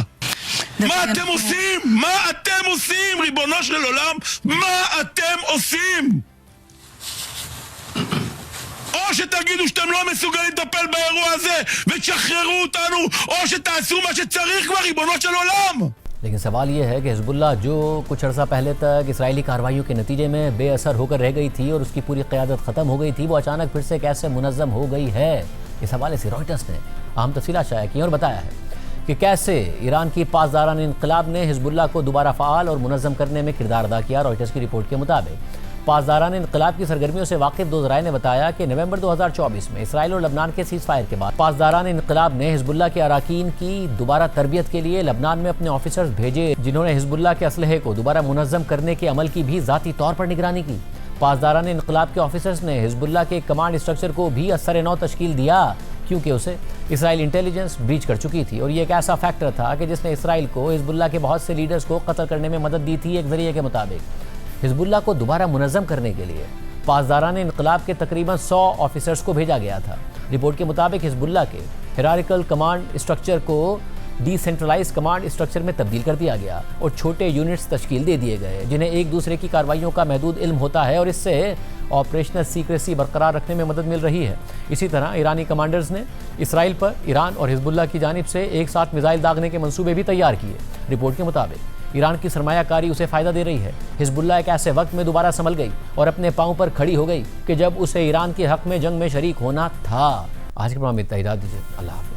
מה אתם עושים? מה אתם עושים, ריבונו של עולם? מה אתם עושים? או שתגידו שאתם לא מסוגלים לטפל באירוע הזה ותשחררו אותנו, או שתעשו מה שצריך כבר, ריבונו של עולם! लेकिन सवाल ये है कि हिजबुल्लाह जो कुछ अर्सा पहले तक इसराइली कार्रवाइयों के नतीजे में बेअसर होकर रह गई थी और उसकी पूरी क़यादत ख़त्म हो गई थी, वो अचानक फिर से कैसे मुनज़्ज़म हो गई है। इस हवाले से रॉयटर्स ने अहम तफसीलात शाया की और बताया है कि कैसे ईरान की पासदारान इनक़लाब ने हिजबुल्लाह को दोबारा फ़ाल और मुनज़्ज़म करने में किरदार अदा किया। रॉयटर्स की रिपोर्ट के मुताबिक पासदारान इनक़लाब की सरगर्मियों से वाकिफ़ दो ज़राए ने बताया कि नवंबर 2024 में इसराइल और लबनान के सीज़ फायर के बाद पासदारान इनक़लाब ने हिजबुल्लाह के अराकीन की दोबारा तरबियत के लिए लबनान में अपने ऑफिसर्स भेजे, जिन्होंने हिजबुल्लाह के असलहे को दोबारा मुनज़्ज़म करने के अमल की भी ज़ाती तौर पर निगरानी की। पासदारान इनक़लाब के ऑफिसर्स ने हिजबुल्लाह के कमांड स्ट्रक्चर को भी असर नौ तश्कील दिया, क्योंकि उसे इसराइल इंटेलिजेंस ब्रीच कर चुकी थी और ये एक ऐसा फैक्टर था कि जिसने इसराइल को हिजबुल्लाह के बहुत से लीडर्स को कत्ल करने में मदद दी थी। एक जरिए के मुताबिक हिजबुल्लाह को दोबारा मुनज़्ज़म करने के लिए पासदारान इनक़लाब के तकरीबन 100 ऑफिसर्स को भेजा गया था। रिपोर्ट के मुताबिक हिजबुल्लाह के हिरारिकल कमांड स्ट्रक्चर को डिसेंट्रलाइज कमांड स्ट्रक्चर में तब्दील कर दिया गया और छोटे यूनिट्स तश्कील दे दिए गए, जिन्हें एक दूसरे की कार्रवाइयों का महदूद इल्म होता है और इससे ऑपरेशनल सीक्रेसी बरकरार रखने में मदद मिल रही है। इसी तरह ईरानी कमांडर्स ने इसराइल पर ईरान और हिजबुल्लाह की जानिब से एक साथ मिसाइल दागने के मंसूबे भी तैयार किए। रिपोर्ट के मुताबिक ईरान की सरमायाकारी उसे फ़ायदा दे रही है। हिजबुल्लाह एक ऐसे वक्त में दोबारा संभल गई और अपने पाँव पर खड़ी हो गई कि जब उसे ईरान के हक में जंग में शरीक होना था। आज के प्रोग्राम में इतना ही, दीजिए। अल्लाह।